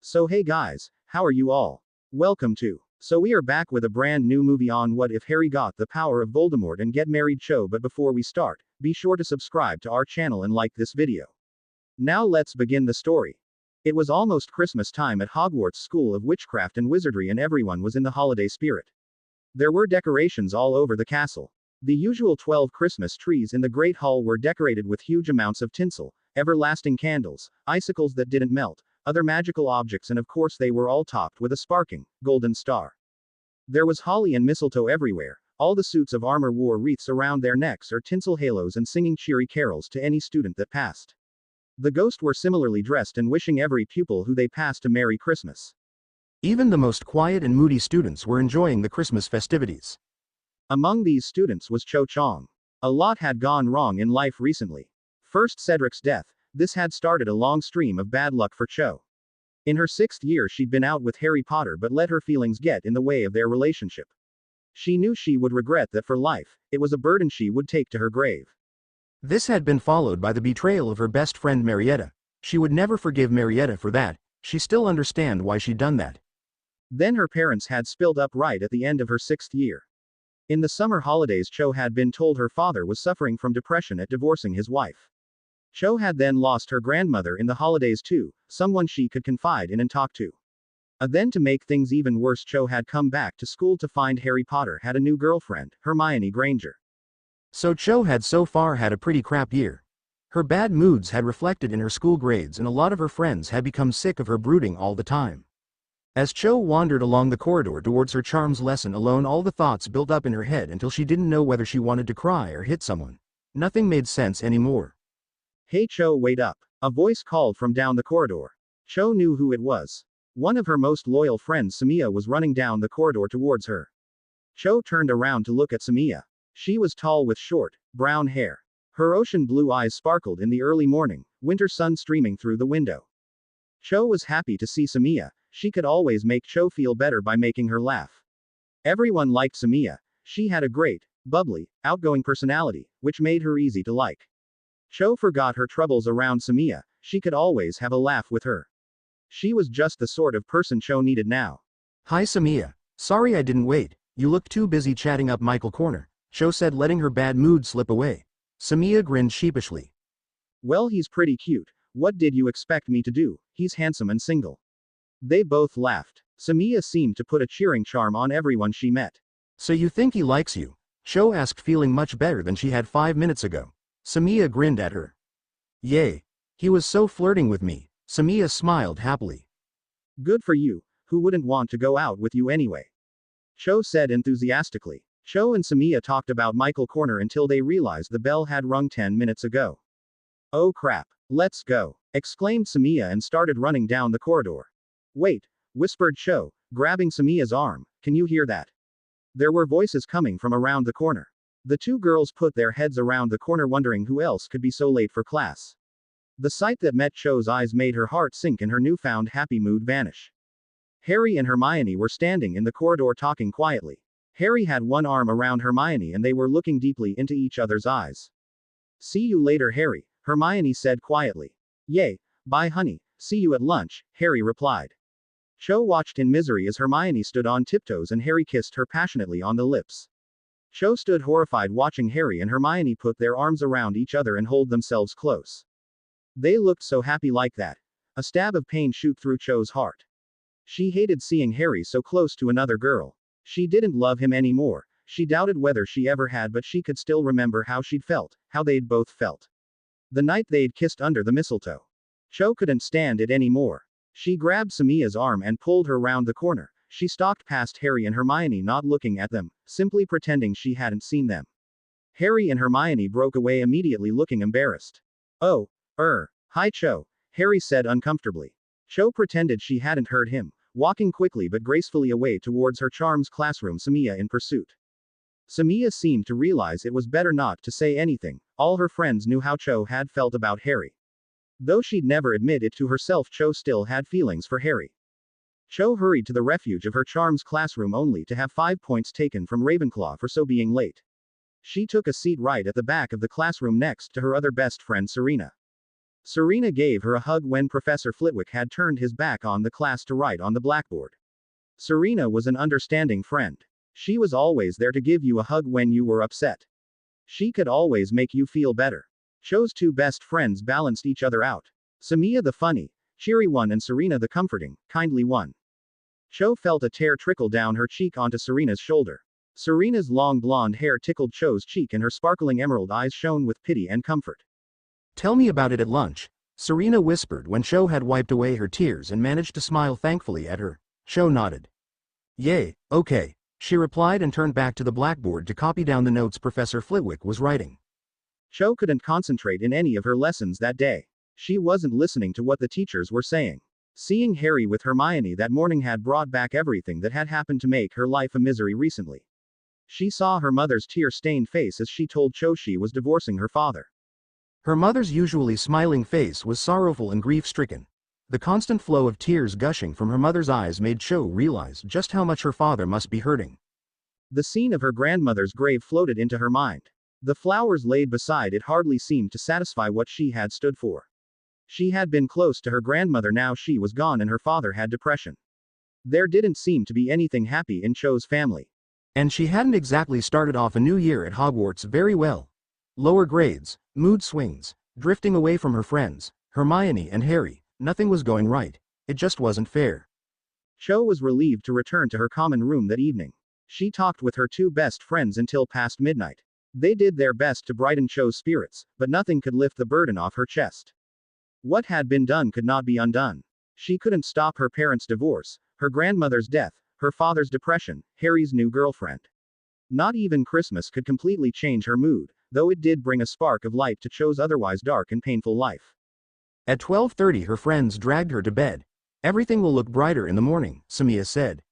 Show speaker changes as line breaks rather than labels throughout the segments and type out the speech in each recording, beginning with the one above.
So hey guys, how are you all? Welcome to. So we are back with a brand new movie on what if Harry got the power of Voldemort and get married show, but before we start, be sure to subscribe to our channel and like this video. Now let's begin the story. It was almost Christmas time at Hogwarts School of Witchcraft and Wizardry and everyone was in the holiday spirit. There were decorations all over the castle. The usual 12 Christmas trees in the Great Hall were decorated with huge amounts of tinsel, everlasting candles, icicles that didn't melt, other magical objects, and of course they were all topped with a sparkling, golden star. There was holly and mistletoe everywhere. All the suits of armor wore wreaths around their necks or tinsel halos and singing cheery carols to any student that passed. The ghosts were similarly dressed and wishing every pupil who they passed a Merry Christmas.
Even the most quiet and moody students were enjoying the Christmas festivities.
Among these students was Cho Chang. A lot had gone wrong in life recently. First, Cedric's death. This had started a long stream of bad luck for Cho. In her 6th year she'd been out with Harry Potter but let her feelings get in the way of their relationship. She knew she would regret that for life. It was a burden she would take to her grave.
This had been followed by the betrayal of her best friend Marietta. She would never forgive Marietta for that. She still understand why she'd done that.
Then her parents had spilled up right at the end of her 6th year. In the summer holidays Cho had been told her father was suffering from depression at divorcing his wife. Cho had then lost her grandmother in the holidays too, someone she could confide in and talk to. Then to make things even worse, Cho had come back to school to find Harry Potter had a new girlfriend, Hermione Granger.
So Cho had so far had a pretty crap year. Her bad moods had reflected in her school grades and a lot of her friends had become sick of her brooding all the time. As Cho wandered along the corridor towards her charms lesson alone, all the thoughts built up in her head until she didn't know whether she wanted to cry or hit someone. Nothing made sense anymore.
Hey Cho, wait up. A voice called from down the corridor. Cho knew who it was. One of her most loyal friends, Samia, was running down the corridor towards her. Cho turned around to look at Samia. She was tall with short, brown hair. Her ocean blue eyes sparkled in the early morning, winter sun streaming through the window. Cho was happy to see Samia. She could always make Cho feel better by making her laugh. Everyone liked Samia. She had a great, bubbly, outgoing personality, which made her easy to like. Cho forgot her troubles around Samia. She could always have a laugh with her. She was just the sort of person Cho needed now.
Hi Samia. Sorry I didn't wait. You looked too busy chatting up Michael Corner, Cho said, letting her bad mood slip away. Samia grinned sheepishly.
Well, he's pretty cute. What did you expect me to do? He's handsome and single. They both laughed. Samia seemed to put a cheering charm on everyone she met.
So you think he likes you? Cho asked, feeling much better than she had 5 minutes ago. Samia grinned at her. Yay. He was so flirting with me. Samia smiled happily.
Good for you. Who wouldn't want to go out with you anyway? Cho said enthusiastically. Cho and Samia talked about Michael Corner until they realized the bell had rung 10 minutes ago. Oh crap. Let's go, exclaimed Samia and started running down the corridor. Wait, whispered Cho, grabbing Samia's arm, can you hear that? There were voices coming from around the corner. The two girls put their heads around the corner wondering who else could be so late for class. The sight that met Cho's eyes made her heart sink and her newfound happy mood vanish. Harry and Hermione were standing in the corridor talking quietly. Harry had one arm around Hermione and they were looking deeply into each other's eyes. See you later, Harry, Hermione said quietly. Yay, bye honey, see you at lunch, Harry replied. Cho watched in misery as Hermione stood on tiptoes and Harry kissed her passionately on the lips. Cho stood horrified watching Harry and Hermione put their arms around each other and hold themselves close. They looked so happy like that. A stab of pain shoot through Cho's heart. She hated seeing Harry so close to another girl. She didn't love him anymore. She doubted whether she ever had, but she could still remember how she'd felt, how they'd both felt. The night they'd kissed under the mistletoe. Cho couldn't stand it anymore. She grabbed Samia's arm and pulled her round the corner. She stalked past Harry and Hermione, not looking at them, simply pretending she hadn't seen them. Harry and Hermione broke away immediately, looking embarrassed. Oh, hi Cho, Harry said uncomfortably. Cho pretended she hadn't heard him, walking quickly but gracefully away towards her charms classroom, Samia in pursuit. Samia seemed to realize it was better not to say anything. All her friends knew how Cho had felt about Harry. Though she'd never admit it to herself, Cho still had feelings for Harry. Cho hurried to the refuge of her charms classroom only to have 5 points taken from Ravenclaw for so being late. She took a seat right at the back of the classroom next to her other best friend Serena. Serena gave her a hug when Professor Flitwick had turned his back on the class to write on the blackboard. Serena was an understanding friend. She was always there to give you a hug when you were upset. She could always make you feel better. Cho's two best friends balanced each other out. Samia the funny, cheery one and Serena the comforting, kindly one. Cho felt a tear trickle down her cheek onto Serena's shoulder. Serena's long blonde hair tickled Cho's cheek and her sparkling emerald eyes shone with pity and comfort.
Tell me about it at lunch, Serena whispered when Cho had wiped away her tears and managed to smile thankfully at her. Cho nodded. Yay, okay, she replied and turned back to the blackboard to copy down the notes Professor Flitwick was writing.
Cho couldn't concentrate in any of her lessons that day. She wasn't listening to what the teachers were saying. Seeing Harry with Hermione that morning had brought back everything that had happened to make her life a misery recently. She saw her mother's tear-stained face as she told Cho she was divorcing her father.
Her mother's usually smiling face was sorrowful and grief-stricken. The constant flow of tears gushing from her mother's eyes made Cho realize just how much her father must be hurting.
The scene of her grandmother's grave floated into her mind. The flowers laid beside it hardly seemed to satisfy what she had stood for. She had been close to her grandmother, now she was gone and her father had depression. There didn't seem to be anything happy in Cho's family.
And she hadn't exactly started off a new year at Hogwarts very well. Lower grades, mood swings, drifting away from her friends, Hermione and Harry, nothing was going right. It just wasn't fair.
Cho was relieved to return to her common room that evening. She talked with her two best friends until past midnight. They did their best to brighten Cho's spirits, but nothing could lift the burden off her chest. What had been done could not be undone. She couldn't stop her parents' divorce, her grandmother's death, her father's depression, Harry's new girlfriend. Not even Christmas could completely change her mood, though it did bring a spark of light to Cho's otherwise dark and painful life.
At 12:30 her friends dragged her to bed. Everything will look brighter in the morning, Samia said.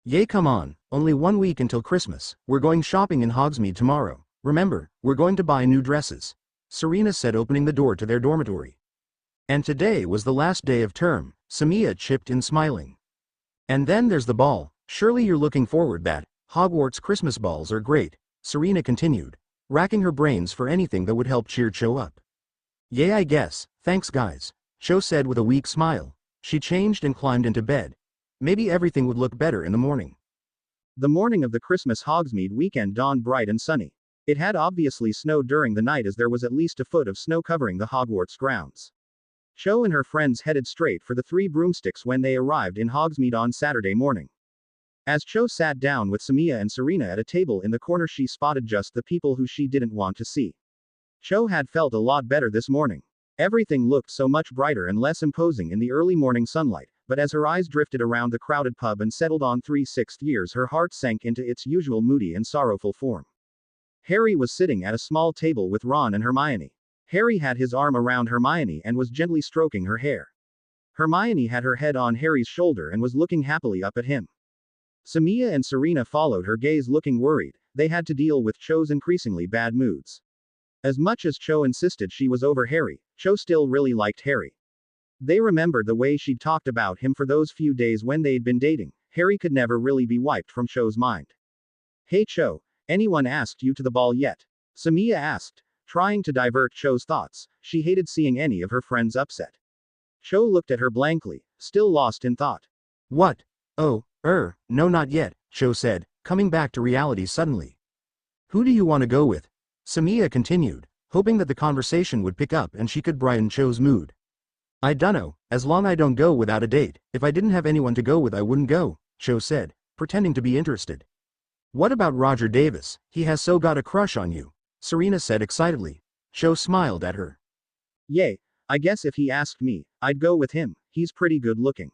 Yay, come on, only 1 week until Christmas, we're going shopping in Hogsmeade tomorrow. Remember, we're going to buy new dresses, Serena said opening the door to their dormitory. And today was the last day of term, Samia chipped in smiling. And then there's the ball, surely you're looking forward that. Hogwarts Christmas balls are great, Serena continued, racking her brains for anything that would help cheer Cho up. Yay, I guess, thanks guys, Cho said with a weak smile. She changed and climbed into bed. Maybe everything would look better in the morning.
The morning of the Christmas Hogsmeade weekend dawned bright and sunny. It had obviously snowed during the night as there was at least a foot of snow covering the Hogwarts grounds. Cho and her friends headed straight for the Three Broomsticks when they arrived in Hogsmeade on Saturday morning. As Cho sat down with Samia and Serena at a table in the corner, she spotted just the people who she didn't want to see. Cho had felt a lot better this morning. Everything looked so much brighter and less imposing in the early morning sunlight, but as her eyes drifted around the crowded pub and settled on 3/6 years, her heart sank into its usual moody and sorrowful form. Harry was sitting at a small table with Ron and Hermione. Harry had his arm around Hermione and was gently stroking her hair. Hermione had her head on Harry's shoulder and was looking happily up at him. Samia and Serena followed her gaze looking worried. They had to deal with Cho's increasingly bad moods. As much as Cho insisted she was over Harry, Cho still really liked Harry. They remembered the way she'd talked about him for those few days when they'd been dating. Harry could never really be wiped from Cho's mind. Hey Cho, anyone asked you to the ball yet? Samia asked, trying to divert Cho's thoughts. She hated seeing any of her friends upset. Cho looked at her blankly, still lost in thought.
What? Oh, no not yet, Cho said, coming back to reality suddenly. Who do you want to go with? Samia continued, hoping that the conversation would pick up and she could brighten Cho's mood. I dunno, as long I don't go without a date. If I didn't have anyone to go with I wouldn't go, Cho said, pretending to be interested. What about Roger Davis? He has so got a crush on you, Serena said excitedly. Cho smiled at her.
Yay, I guess if he asked me, I'd go with him, he's pretty good looking.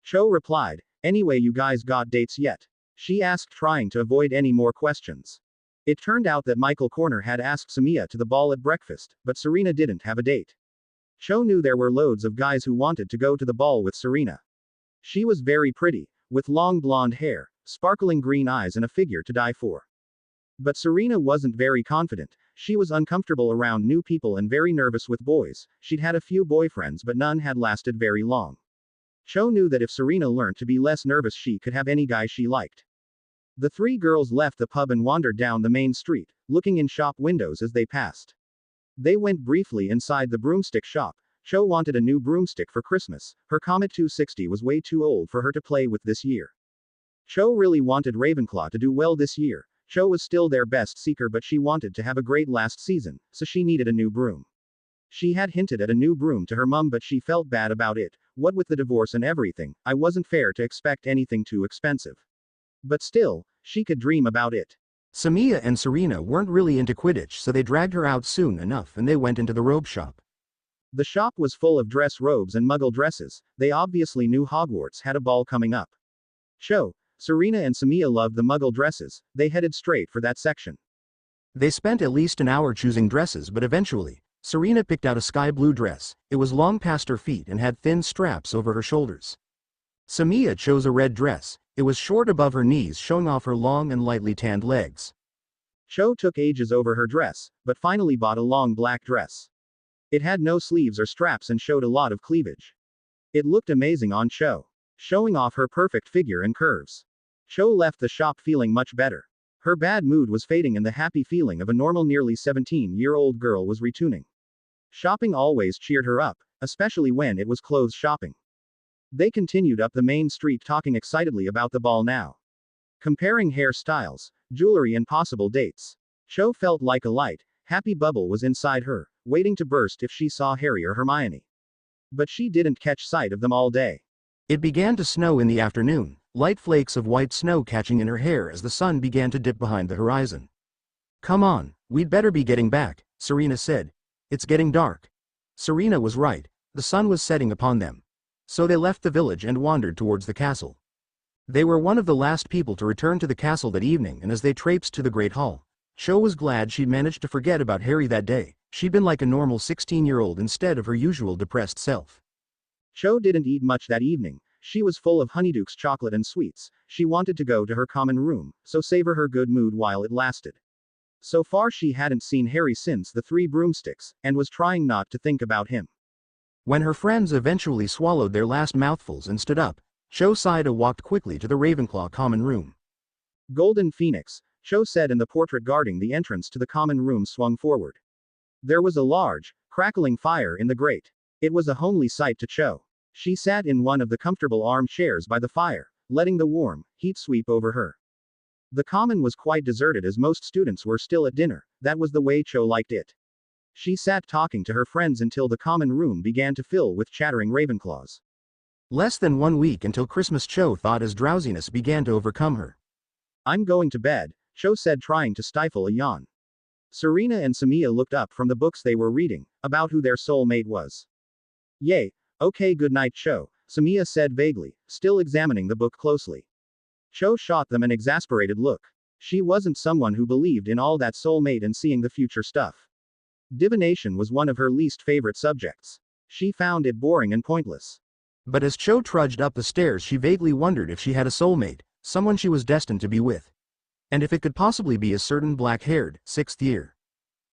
Cho replied, anyway you guys got dates yet? She asked, trying to avoid any more questions. It turned out that Michael Corner had asked Samia to the ball at breakfast, but Serena didn't have a date. Cho knew there were loads of guys who wanted to go to the ball with Serena. She was very pretty, with long blonde hair, sparkling green eyes and a figure to die for. But Serena wasn't very confident. She was uncomfortable around new people and very nervous with boys. She'd had a few boyfriends but none had lasted very long. Cho knew that if Serena learned to be less nervous she could have any guy she liked. The three girls left the pub and wandered down the main street, looking in shop windows as they passed. They went briefly inside the broomstick shop, Cho wanted a new broomstick for Christmas. Her Comet 260 was way too old for her to play with this year. Cho really wanted Ravenclaw to do well this year. Cho was still their best seeker, but she wanted to have a great last season, so she needed a new broom. She had hinted at a new broom to her mum, but she felt bad about it. What with the divorce and everything, I wasn't fair to expect anything too expensive. But still, she could dream about it.
Samia and Serena weren't really into Quidditch, so they dragged her out soon enough and they went into the robe shop.
The shop was full of dress robes and muggle dresses. They obviously knew Hogwarts had a ball coming up. Cho, Serena and Samia loved the muggle dresses. They headed straight for that section.
They spent at least an hour choosing dresses, but eventually, Serena picked out a sky blue dress. It was long past her feet and had thin straps over her shoulders. Samia chose a red dress. It was short above her knees, showing off her long and lightly tanned legs.
Cho took ages over her dress, but finally bought a long black dress. It had no sleeves or straps and showed a lot of cleavage. It looked amazing on Cho, showing off her perfect figure and curves. Cho left the shop feeling much better. Her bad mood was fading and the happy feeling of a normal nearly 17-year-old girl was retuning. Shopping always cheered her up, especially when it was clothes shopping. They continued up the main street talking excitedly about the ball now. Comparing hairstyles, jewelry and possible dates. Cho felt like a light, happy bubble was inside her, waiting to burst if she saw Harry or Hermione. But she didn't catch sight of them all day.
It began to snow in the afternoon, light flakes of white snow catching in her hair as the sun began to dip behind the horizon. "Come on, we'd better be getting back," Serena said. "It's getting dark." Serena was right, the sun was setting upon them. So they left the village and wandered towards the castle. They were one of the last people to return to the castle that evening, and as they traipsed to the Great Hall, Cho was glad she'd managed to forget about Harry that day. She'd been like a normal 16-year-old instead of her usual depressed self.
Cho didn't eat much that evening. She was full of Honeydukes chocolate and sweets. She wanted to go to her common room, so savor her good mood while it lasted. So far she hadn't seen Harry since the 3 broomsticks, and was trying not to think about him.
When her friends eventually swallowed their last mouthfuls and stood up, Cho sighed and walked quickly to the Ravenclaw common room.
Golden Phoenix, Cho said, and the portrait guarding the entrance to the common room swung forward. There was a large, crackling fire in the grate. It was a homely sight to Cho. She sat in one of the comfortable armchairs by the fire, letting the warm heat sweep over her. The common was quite deserted as most students were still at dinner. That was the way Cho liked it. She sat talking to her friends until the common room began to fill with chattering Ravenclaws.
Less than 1 week until Christmas, Cho thought, as drowsiness began to overcome her.
"I'm going to bed," Cho said, trying to stifle a yawn. Serena and Samia looked up from the books they were reading, about who their soulmate was. "Yay, okay, good night, Cho," Samia said vaguely, still examining the book closely. Cho shot them an exasperated look. She wasn't someone who believed in all that soulmate and seeing the future stuff. Divination was one of her least favorite subjects. She found it boring and pointless.
But as Cho trudged up the stairs, she vaguely wondered if she had a soulmate, someone she was destined to be with. And if it could possibly be a certain black-haired, 6th year.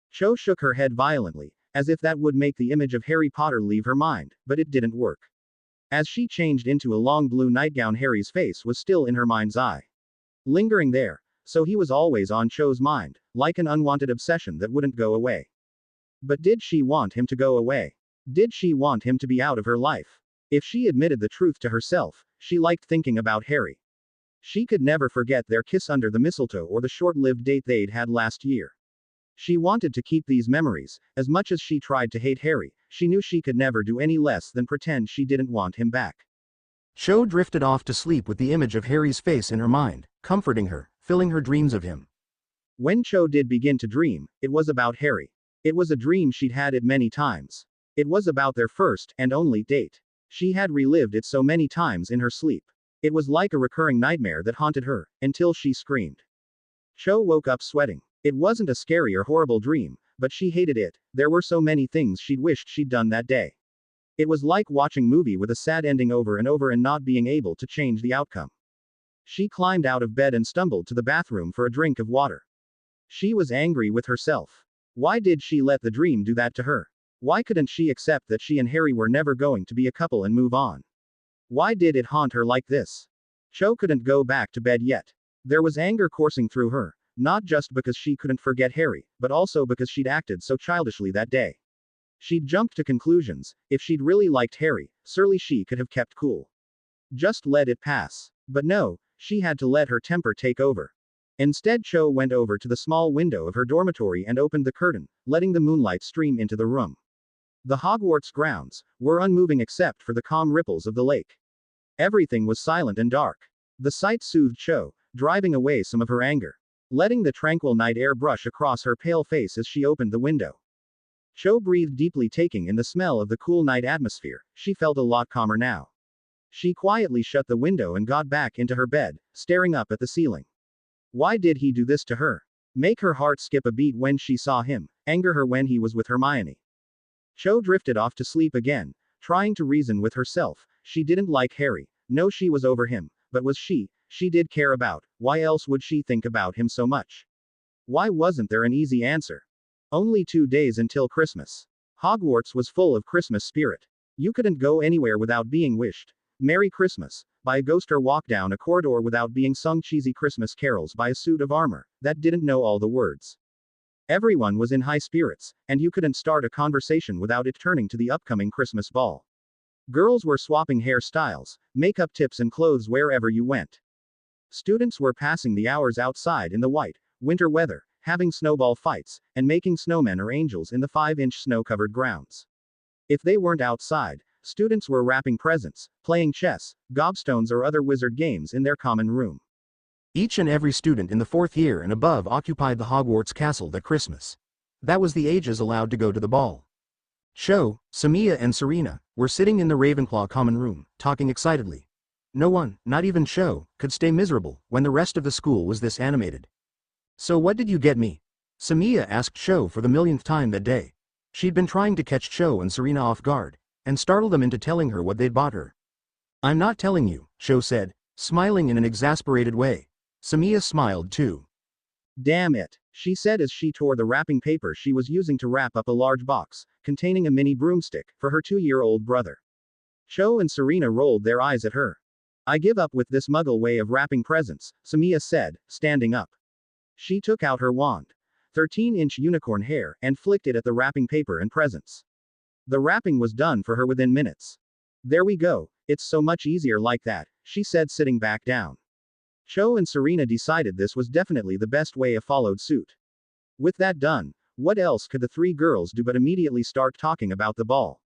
Cho shook her head violently, as if that would make the image of Harry Potter leave her mind, but it didn't work. As she changed into a long blue nightgown, Harry's face was still in her mind's eye. Lingering there, so he was always on Cho's mind, like an unwanted obsession that wouldn't go away. But did she want him to go away? Did she want him to be out of her life? If she admitted the truth to herself, she liked thinking about Harry. She could never forget their kiss under the mistletoe or the short-lived date they'd had last year. She wanted to keep these memories. As much as she tried to hate Harry, she knew she could never do any less than pretend she didn't want him back.
Cho drifted off to sleep with the image of Harry's face in her mind, comforting her, filling her dreams of him.
When Cho did begin to dream, it was about Harry. It was a dream she'd had it many times. It was about their first and only date. She had relived it so many times in her sleep. It was like a recurring nightmare that haunted her, until she screamed. Cho woke up sweating. It wasn't a scary or horrible dream, but she hated it. There were so many things she'd wished she'd done that day. It was like watching a movie with a sad ending over and over and not being able to change the outcome. She climbed out of bed and stumbled to the bathroom for a drink of water. She was angry with herself. Why did she let the dream do that to her? Why couldn't she accept that she and Harry were never going to be a couple and move on? Why did it haunt her like this? Cho couldn't go back to bed yet. There was anger coursing through her, not just because she couldn't forget Harry, but also because she'd acted so childishly that day. She'd jumped to conclusions. If she'd really liked Harry, surely she could have kept cool. Just let it pass. But no, she had to let her temper take over. Instead, Cho went over to the small window of her dormitory and opened the curtain, letting the moonlight stream into the room. The Hogwarts grounds were unmoving except for the calm ripples of the lake. Everything was silent and dark. The sight soothed Cho, driving away some of her anger. Letting the tranquil night air brush across her pale face as she opened the window. Cho breathed deeply, taking in the smell of the cool night atmosphere. She felt a lot calmer now. She quietly shut the window and got back into her bed, staring up at the ceiling. Why did he do this to her? Make her heart skip a beat when she saw him, anger her when he was with Hermione. Cho drifted off to sleep again, trying to reason with herself. She didn't like Harry. No, she was over him. But was she did care about. Why else would she think about him so much? Why wasn't there an easy answer? Only 2 days until Christmas. Hogwarts was full of Christmas spirit. You couldn't go anywhere without being wished Merry Christmas by a ghost or walk down a corridor without being sung cheesy Christmas carols by a suit of armor that didn't know all the words. Everyone was in high spirits, and you couldn't start a conversation without it turning to the upcoming Christmas ball. Girls were swapping hairstyles, makeup tips and clothes wherever you went. Students were passing the hours outside in the white, winter weather, having snowball fights, and making snowmen or angels in the 5-inch snow-covered grounds. If they weren't outside, students were wrapping presents, playing chess, gobstones or other wizard games in their common room.
Each and every student in the 4th year and above occupied the Hogwarts castle that Christmas. That was the ages allowed to go to the ball. Cho, Samia and Serena were sitting in the Ravenclaw common room, talking excitedly. No one, not even Cho, could stay miserable when the rest of the school was this animated. So what did you get me? Samia asked Cho for the millionth time that day. She'd been trying to catch Cho and Serena off guard, and startle them into telling her what they'd bought her. I'm not telling you, Cho said, smiling in an exasperated way. Samia smiled too.
Damn it, she said as she tore the wrapping paper she was using to wrap up a large box, containing a mini broomstick, for her 2-year-old brother. Cho and Serena rolled their eyes at her. I give up with this muggle way of wrapping presents, Samia said, standing up. She took out her wand, 13-inch unicorn hair, and flicked it at the wrapping paper and presents. The wrapping was done for her within minutes. There we go, it's so much easier like that, she said, sitting back down. Cho and Serena decided this was definitely the best way, followed suit. With that done, what else could the 3 girls do but immediately start talking about the ball?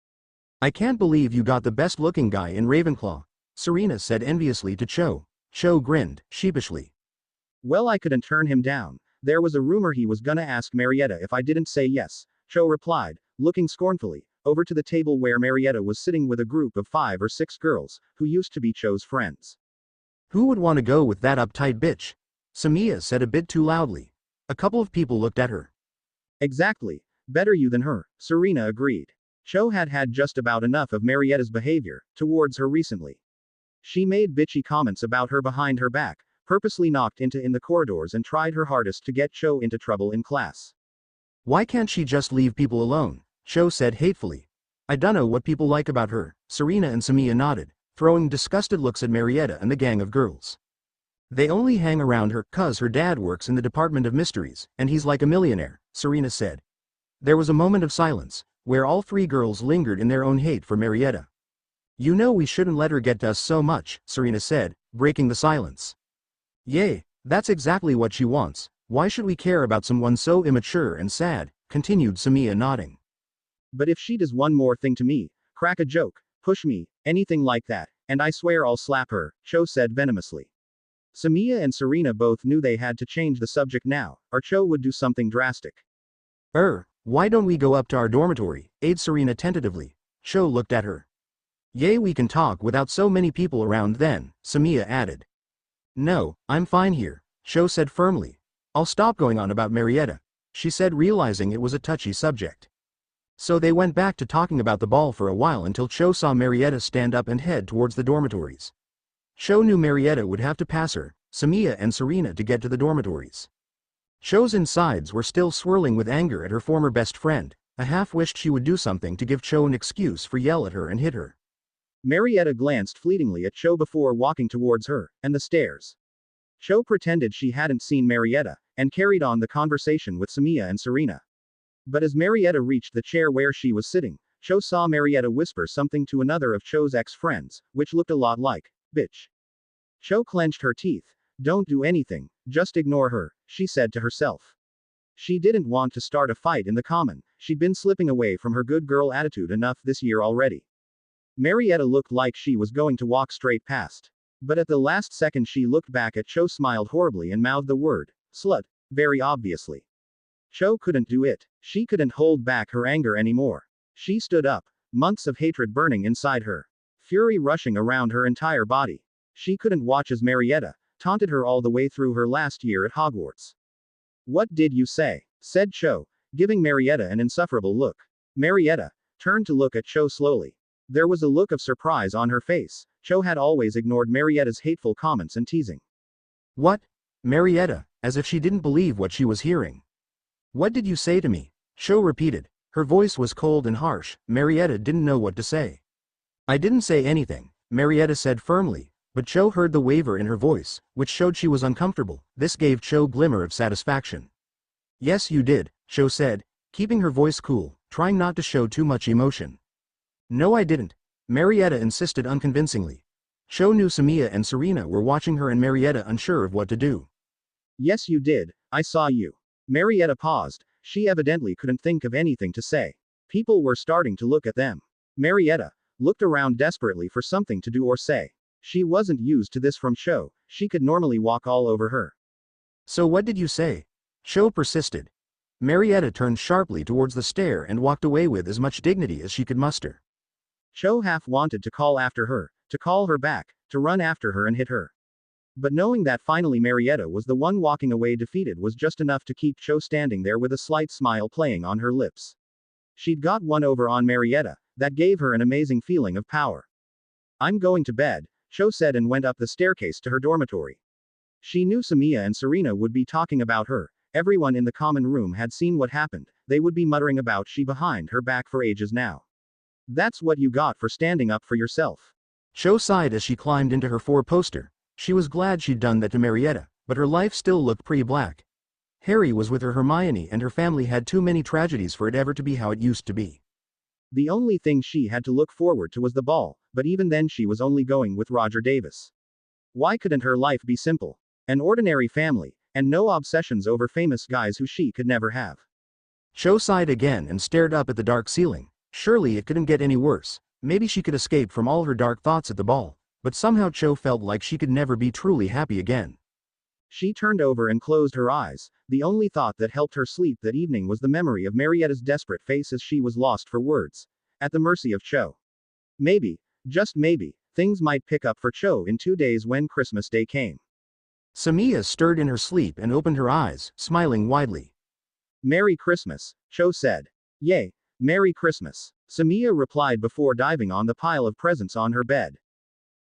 I can't believe you got the best looking guy in Ravenclaw, Serena said enviously to Cho. Cho grinned, sheepishly.
Well, I couldn't turn him down. There was a rumor he was gonna ask Marietta if I didn't say yes, Cho replied, looking scornfully over to the table where Marietta was sitting with a group of 5 or 6 girls, who used to be Cho's friends.
Who would want to go with that uptight bitch? Samia said a bit too loudly. A couple of people looked at her.
Exactly. Better you than her, Serena agreed. Cho had had just about enough of Marietta's behavior towards her recently. She made bitchy comments about her behind her back, purposely knocked into in the corridors, and tried her hardest to get Cho into trouble in class.
Why can't she just leave people alone? Cho said hatefully. I dunno what people like about her. Serena and Samia nodded, throwing disgusted looks at Marietta and the gang of girls. They only hang around her 'cause her dad works in the Department of Mysteries, and he's like a millionaire, Serena said. There was a moment of silence, where all 3 girls lingered in their own hate for Marietta. You know we shouldn't let her get to us so much, Serena said, breaking the silence. Yay, that's exactly what she wants. Why should we care about someone so immature and sad? Continued Samia, nodding.
But if she does one more thing to me, crack a joke, push me, anything like that, and I swear I'll slap her, Cho said venomously. Samia and Serena both knew they had to change the subject now, or Cho would do something drastic.
Why don't we go up to our dormitory? Aid Serena tentatively. Cho looked at her. Yay, we can talk without so many people around then, Samia added. No, I'm fine here, Cho said firmly. I'll stop going on about Marietta, she said, realizing it was a touchy subject. So they went back to talking about the ball for a while until Cho saw Marietta stand up and head towards the dormitories. Cho knew Marietta would have to pass her, Samia and Serena to get to the dormitories. Cho's insides were still swirling with anger at her former best friend, a half wished she would do something to give Cho an excuse for yell at her and hit her.
Marietta glanced fleetingly at Cho before walking towards her, and the stairs. Cho pretended she hadn't seen Marietta, and carried on the conversation with Samia and Serena. But as Marietta reached the chair where she was sitting, Cho saw Marietta whisper something to another of Cho's ex-friends, which looked a lot like, bitch. Cho clenched her teeth. Don't do anything, just ignore her, she said to herself. She didn't want to start a fight in the common, she'd been slipping away from her good girl attitude enough this year already. Marietta looked like she was going to walk straight past. But at the last second she looked back at Cho, smiled horribly and mouthed the word, slut, very obviously. Cho couldn't do it. She couldn't hold back her anger anymore. She stood up, months of hatred burning inside her. Fury rushing around her entire body. She couldn't watch as Marietta taunted her all the way through her last year at Hogwarts. What did you say? Said Cho, giving Marietta an insufferable look. Marietta turned to look at Cho slowly. There was a look of surprise on her face. Cho had always ignored Marietta's hateful comments and teasing.
What? Marietta, as if she didn't believe what she was hearing. What did you say to me? Cho repeated. Her voice was cold and harsh. Marietta didn't know what to say. I didn't say anything, Marietta said firmly, but Cho heard the waver in her voice, which showed she was uncomfortable. This gave Cho a glimmer of satisfaction. Yes, you did, Cho said, keeping her voice cool, trying not to show too much emotion. No, I didn't, Marietta insisted unconvincingly. Cho knew Samia and Serena were watching her and Marietta unsure of what to do.
Yes, you did, I saw you. Marietta paused. She evidently couldn't think of anything to say. People were starting to look at them. Marietta looked around desperately for something to do or say. She wasn't used to this from Cho, she could normally walk all over her.
So what did you say? Cho persisted. Marietta turned sharply towards the stair and walked away with as much dignity as she could muster.
Cho half wanted to call after her, to call her back, to run after her and hit her. But knowing that finally Marietta was the one walking away defeated was just enough to keep Cho standing there with a slight smile playing on her lips. She'd got one over on Marietta, that gave her an amazing feeling of power. I'm going to bed, Cho said and went up the staircase to her dormitory. She knew Samia and Serena would be talking about her. Everyone in the common room had seen what happened. They would be muttering about she behind her back for ages now. That's what you got for standing up for yourself.
Cho sighed as she climbed into her four-poster. She was glad she'd done that to Marietta, but her life still looked pretty black. Harry was with her Hermione and her family had too many tragedies for it ever to be how it used to be.
The only thing she had to look forward to was the ball, but even then she was only going with Roger Davis. Why couldn't her life be simple? An ordinary family, and no obsessions over famous guys who she could never have.
Cho sighed again and stared up at the dark ceiling. Surely it couldn't get any worse. Maybe she could escape from all her dark thoughts at the ball, but somehow Cho felt like she could never be truly happy again.
She turned over and closed her eyes. The only thought that helped her sleep that evening was the memory of Marietta's desperate face as she was lost for words, at the mercy of Cho. Maybe, just maybe, things might pick up for Cho in 2 days when Christmas Day came.
Samia stirred in her sleep and opened her eyes, smiling widely.
Merry Christmas, Cho said. Yay, Merry Christmas, Samia replied before diving on the pile of presents on her bed.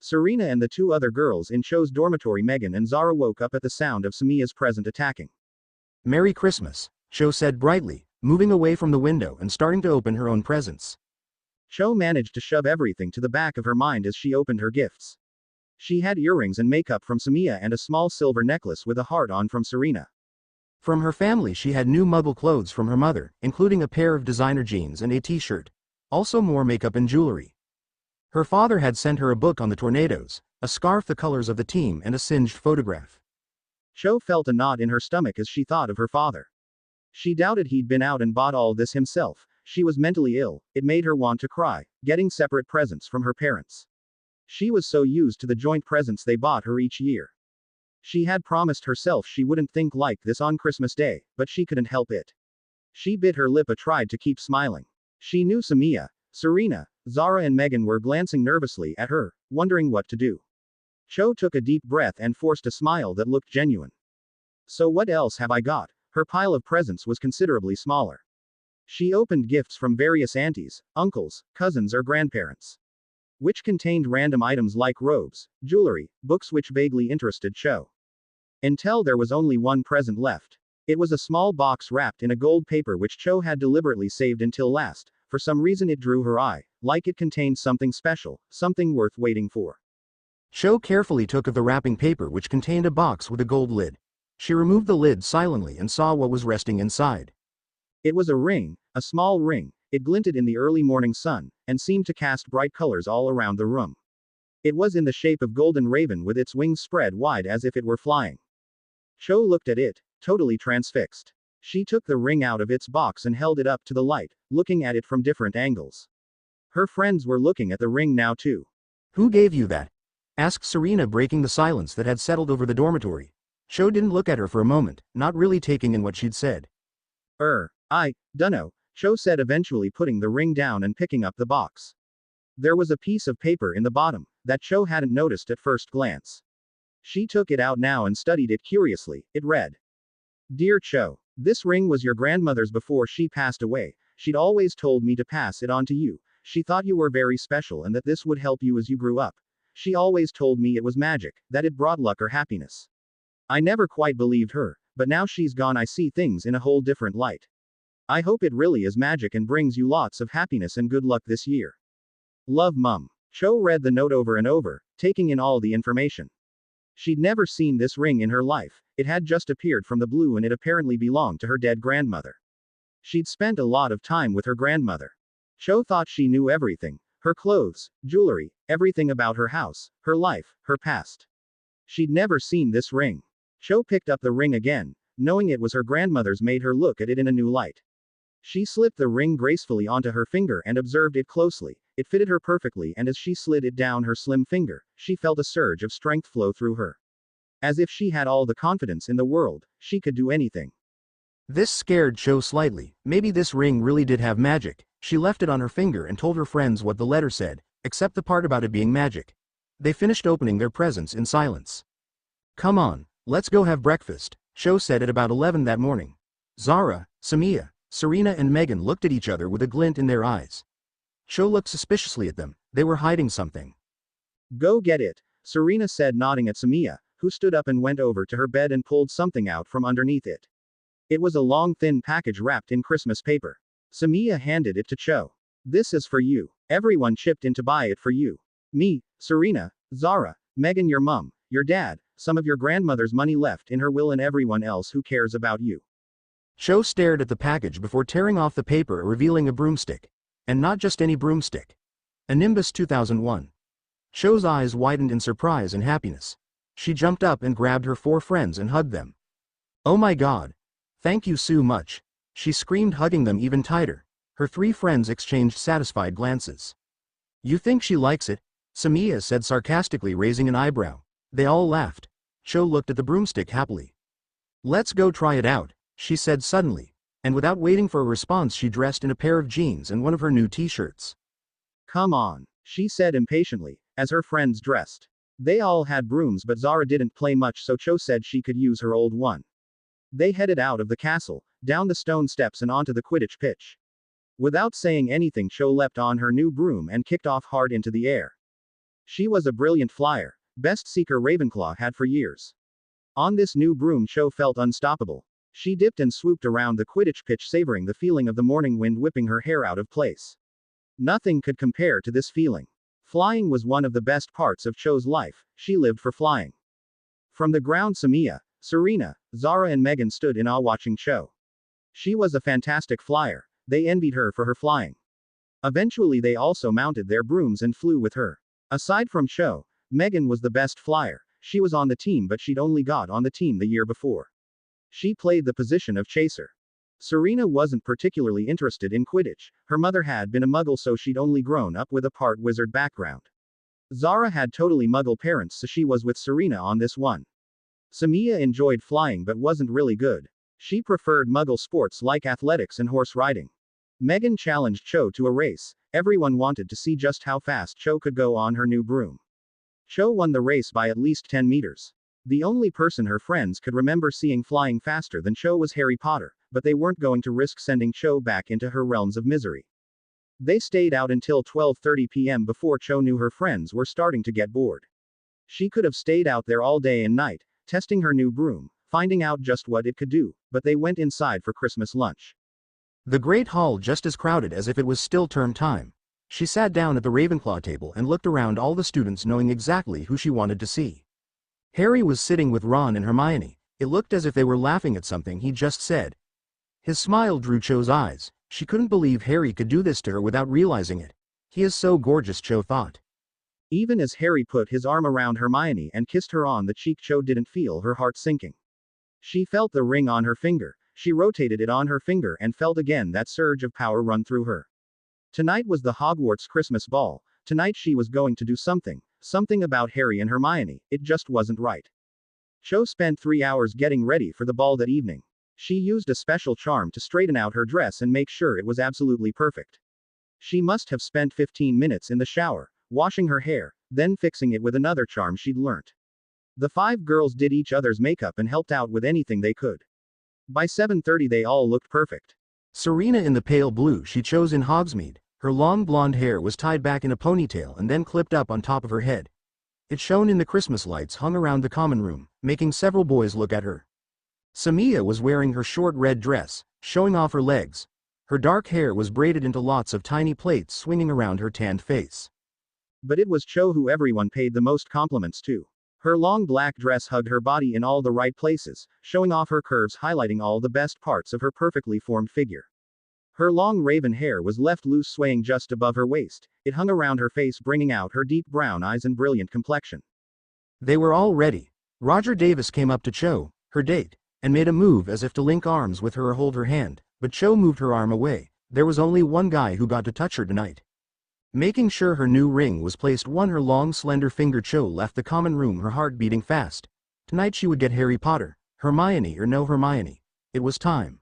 Serena and the 2 other girls in Cho's dormitory, Megan and Zara, woke up at the sound of Samia's present attacking.
Merry Christmas, Cho said brightly, moving away from the window and starting to open her own presents.
Cho managed to shove everything to the back of her mind as she opened her gifts. She had earrings and makeup from Samia and a small silver necklace with a heart on from Serena.
From her family she had new muggle clothes from her mother, including a pair of designer jeans and a t-shirt. Also more makeup and jewelry. Her father had sent her a book on the tornadoes, a scarf the colors of the team and a singed photograph.
Cho felt a knot in her stomach as she thought of her father. She doubted he'd been out and bought all this himself. She was mentally ill. It made her want to cry, getting separate presents from her parents. She was so used to the joint presents they bought her each year. She had promised herself she wouldn't think like this on Christmas Day, but she couldn't help it. She bit her lip and tried to keep smiling. She knew Samia, Serena, Zara and Megan were glancing nervously at her, wondering what to do. Cho took a deep breath and forced a smile that looked genuine. So what else have I got? Her pile of presents was considerably smaller. She opened gifts from various aunties, uncles, cousins or grandparents, which contained random items like robes, jewelry, books which vaguely interested Cho. Until there was only one present left. It was a small box wrapped in a gold paper which Cho had deliberately saved until last. For some reason it drew her eye, like it contained something special, something worth waiting for.
Cho carefully took of the wrapping paper which contained a box with a gold lid. She removed the lid silently and saw what was resting inside.
It was a ring, a small ring. It glinted in the early morning sun, and seemed to cast bright colors all around the room. It was in the shape of golden raven with its wings spread wide as if it were flying. Cho looked at it, totally transfixed. She took the ring out of its box and held it up to the light, looking at it from different angles. Her friends were looking at the ring now too.
"Who gave you that?" asked Serena, breaking the silence that had settled over the dormitory. Cho didn't look at her for a moment, not really taking in what she'd said.
I dunno, Cho said, eventually putting the ring down and picking up the box. There was a piece of paper in the bottom that Cho hadn't noticed at first glance. She took it out now and studied it curiously. It read, "Dear Cho, this ring was your grandmother's before she passed away. She'd always told me to pass it on to you. She thought you were very special and that this would help you as you grew up. She always told me it was magic, that it brought luck or happiness. I never quite believed her, but now she's gone I see things in a whole different light. I hope it really is magic and brings you lots of happiness and good luck this year. Love, Mum." Cho read the note over and over, taking in all the information. She'd never seen this ring in her life. It had just appeared from the blue and it apparently belonged to her dead grandmother. She'd spent a lot of time with her grandmother. Cho thought she knew everything. Her clothes, jewelry, everything about her house, her life, her past. She'd never seen this ring. Cho picked up the ring again, knowing it was her grandmother's made her look at it in a new light. She slipped the ring gracefully onto her finger and observed it closely. It fitted her perfectly, and as she slid it down her slim finger, she felt a surge of strength flow through her. As if she had all the confidence in the world, she could do anything.
This scared Cho slightly. Maybe this ring really did have magic. She left it on her finger and told her friends what the letter said, except the part about it being magic. They finished opening their presents in silence. "Come on, let's go have breakfast," Cho said at about 11 that morning. Zara, Samia, Serena and Megan looked at each other with a glint in their eyes. Cho looked suspiciously at them. They were hiding something.
"Go get it," Serena said, nodding at Samia, who stood up and went over to her bed and pulled something out from underneath it. It was a long thin package wrapped in Christmas paper. Samia handed it to Cho. "This is for you. Everyone chipped in to buy it for you. Me, Serena, Zara, Megan, your mum, your dad, some of your grandmother's money left in her will, and everyone else who cares about you."
Cho stared at the package before tearing off the paper, revealing a broomstick. And not just any broomstick. A Nimbus 2001. Cho's eyes widened in surprise and happiness. She jumped up and grabbed her 4 friends and hugged them. "Oh my God. Thank you so much," she screamed, hugging them even tighter. Her 3 friends exchanged satisfied glances. "You think she likes it?" Samia said sarcastically, raising an eyebrow. They all laughed. Cho looked at the broomstick happily. "Let's go try it out," she said suddenly, and without waiting for a response she dressed in a pair of jeans and one of her new t-shirts.
"Come on," she said impatiently, as her friends dressed. They all had brooms, but Zara didn't play much, so Cho said she could use her old one. They headed out of the castle, down the stone steps and onto the Quidditch pitch. Without saying anything, Cho leapt on her new broom and kicked off hard into the air. She was a brilliant flyer, best seeker Ravenclaw had for years. On this new broom, Cho felt unstoppable. She dipped and swooped around the Quidditch pitch, savoring the feeling of the morning wind whipping her hair out of place. Nothing could compare to this feeling. Flying was one of the best parts of Cho's life. She lived for flying. From the ground, Samia, Serena, Zara and Megan stood in awe watching Cho. She was a fantastic flyer. They envied her for her flying. Eventually they also mounted their brooms and flew with her. Aside from Cho, Megan was the best flyer. She was on the team, but she'd only got on the team the year before. She played the position of chaser. Serena wasn't particularly interested in Quidditch. Her mother had been a muggle, so she'd only grown up with a part wizard background. Zara had totally muggle parents, so she was with Serena on this one. Samia enjoyed flying but wasn't really good. She preferred muggle sports like athletics and horse riding. Megan challenged Cho to a race. Everyone wanted to see just how fast Cho could go on her new broom. Cho won the race by at least 10 meters. The only person her friends could remember seeing flying faster than Cho was Harry Potter, but they weren't going to risk sending Cho back into her realms of misery. They stayed out until 12:30 p.m. before Cho knew her friends were starting to get bored. She could have stayed out there all day and night, testing her new broom, finding out just what it could do, but they went inside for Christmas lunch. The Great Hall just as crowded as if it was still term time. She sat down at the Ravenclaw table and looked around all the students, knowing exactly who she wanted to see. Harry was sitting with Ron and Hermione. It looked as if they were laughing at something he just said.
His smile drew Cho's eyes. She couldn't believe Harry could do this to her without realizing it. He is so gorgeous, Cho thought.
Even as Harry put his arm around Hermione and kissed her on the cheek, Cho didn't feel her heart sinking. She felt the ring on her finger. She rotated it on her finger and felt again that surge of power run through her. Tonight was the Hogwarts Christmas ball. Tonight she was going to do something. Something about Harry and Hermione. It just wasn't right. Cho spent 3 hours getting ready for the ball that evening. She used a special charm to straighten out her dress and make sure it was absolutely perfect. She must have spent 15 minutes in the shower, washing her hair, then fixing it with another charm she'd learnt. The 5 girls did each other's makeup and helped out with anything they could. By 7:30 they all looked perfect.
Serena in the pale blue she chose in Hogsmeade. Her long blonde hair was tied back in a ponytail and then clipped up on top of her head. It shone in the Christmas lights hung around the common room, making several boys look at her. Samia was wearing her short red dress, showing off her legs. Her dark hair was braided into lots of tiny plaits swinging around her tanned face.
But it was Cho who everyone paid the most compliments to. Her long black dress hugged her body in all the right places, showing off her curves, highlighting all the best parts of her perfectly formed figure. Her long raven hair was left loose, swaying just above her waist. It hung around her face, bringing out her deep brown eyes and brilliant complexion.
They were all ready. Roger Davis came up to Cho, her date, and made a move as if to link arms with her or hold her hand, but Cho moved her arm away. There was only one guy who got to touch her tonight. Making sure her new ring was placed on her long slender finger, Cho left the common room, her heart beating fast. Tonight she would get Harry Potter, Hermione or no Hermione. It was time.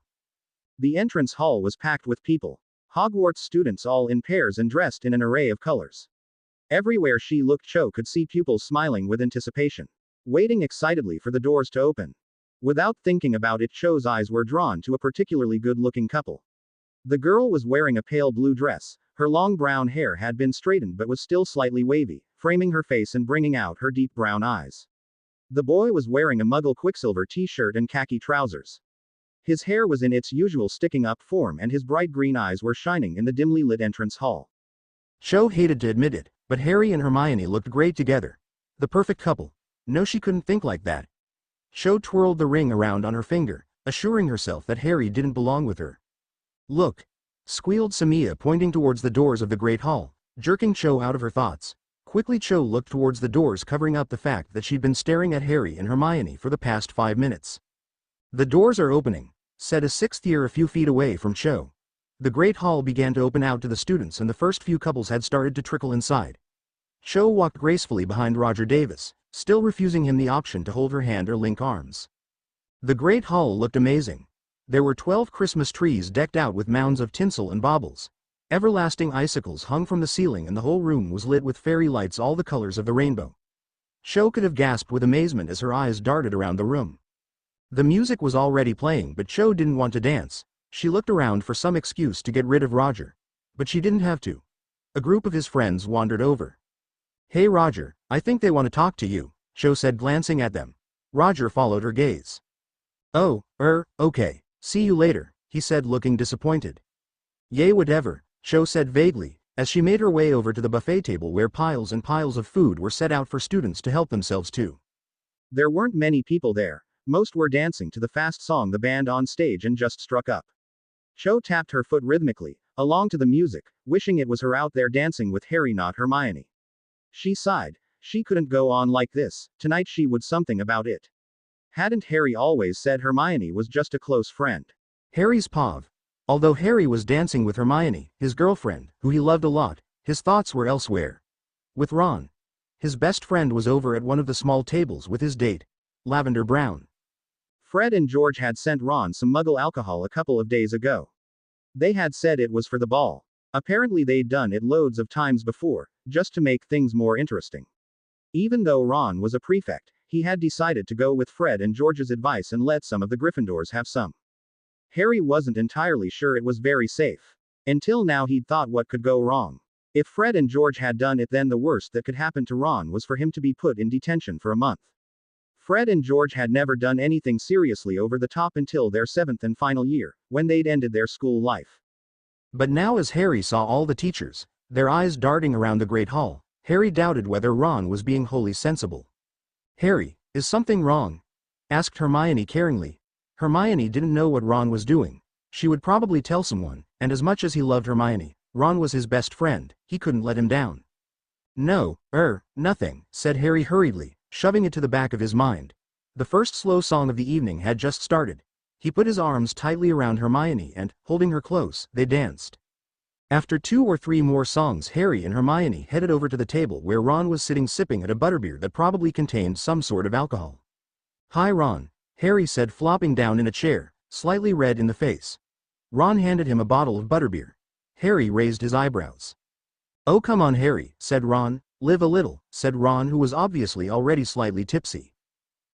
The entrance hall was packed with people. Hogwarts students all in pairs and dressed in an array of colors. Everywhere she looked, Cho could see pupils smiling with anticipation, waiting excitedly for the doors to open. Without thinking about it, Cho's eyes were drawn to a particularly good-looking couple. The girl was wearing a pale blue dress. Her long brown hair had been straightened but was still slightly wavy, framing her face and bringing out her deep brown eyes. The boy was wearing a Muggle Quicksilver t-shirt and khaki trousers. His hair was in its usual sticking-up form and his bright green eyes were shining in the dimly lit entrance hall.
Cho hated to admit it, but Harry and Hermione looked great together. The perfect couple. No, she couldn't think like that. Cho twirled the ring around on her finger, assuring herself that Harry didn't belong with her. "Look!" squealed Samia, pointing towards the doors of the Great Hall, jerking Cho out of her thoughts. Quickly Cho looked towards the doors, covering up the fact that she'd been staring at Harry and Hermione for the past 5 minutes. "The doors are opening," said a 6th year a few feet away from Cho. The Great Hall began to open out to the students and the first few couples had started to trickle inside. Cho walked gracefully behind Roger Davis, still refusing him the option to hold her hand or link arms. The Great Hall looked amazing. There were 12 Christmas trees decked out with mounds of tinsel and baubles. Everlasting icicles hung from the ceiling and the whole room was lit with fairy lights, all the colors of the rainbow. Cho could have gasped with amazement as her eyes darted around the room. The music was already playing, but Cho didn't want to dance. She looked around for some excuse to get rid of Roger. But she didn't have to. A group of his friends wandered over. "Hey Roger, I think they want to talk to you," Cho said, glancing at them. Roger followed her gaze. "Oh, okay. See you later," he said, looking disappointed. "Yay, whatever," Cho said vaguely, as she made her way over to the buffet table where piles and piles of food were set out for students to help themselves to.
There weren't many people there. Most were dancing to the fast song the band on stage and just struck up. Cho tapped her foot rhythmically, along to the music, wishing it was her out there dancing with Harry, not Hermione. She sighed. She couldn't go on like this. Tonight she would something about it. Hadn't Harry always said Hermione was just a close friend?
Harry's Pav. Although Harry was dancing with Hermione, his girlfriend, who he loved a lot, his thoughts were elsewhere. With Ron. His best friend was over at one of the small tables with his date, Lavender Brown.
Fred and George had sent Ron some Muggle alcohol a couple of days ago. They had said it was for the ball. Apparently they'd done it loads of times before, just to make things more interesting. Even though Ron was a prefect, he had decided to go with Fred and George's advice and let some of the Gryffindors have some. Harry wasn't entirely sure it was very safe. Until now he'd thought, what could go wrong? If Fred and George had done it, then the worst that could happen to Ron was for him to be put in detention for a month. Fred and George had never done anything seriously over the top until their 7th and final year, when they'd ended their school life.
But now as Harry saw all the teachers, their eyes darting around the Great Hall, Harry doubted whether Ron was being wholly sensible. "Harry, is something wrong?" asked Hermione caringly. Hermione didn't know what Ron was doing. She would probably tell someone, and as much as he loved Hermione, Ron was his best friend, he couldn't let him down. No, nothing, said Harry hurriedly, shoving it to the back of his mind. The first slow song of the evening had just started. He put his arms tightly around Hermione and, holding her close, they danced. After 2 or 3 more songs, Harry and Hermione headed over to the table where Ron was sitting sipping at a butterbeer that probably contained some sort of alcohol. "Hi Ron," Harry said, flopping down in a chair, slightly red in the face. Ron handed him a bottle of butterbeer. Harry raised his eyebrows. "Oh come on Harry," said Ron. "Live a little," said Ron, who was obviously already slightly tipsy.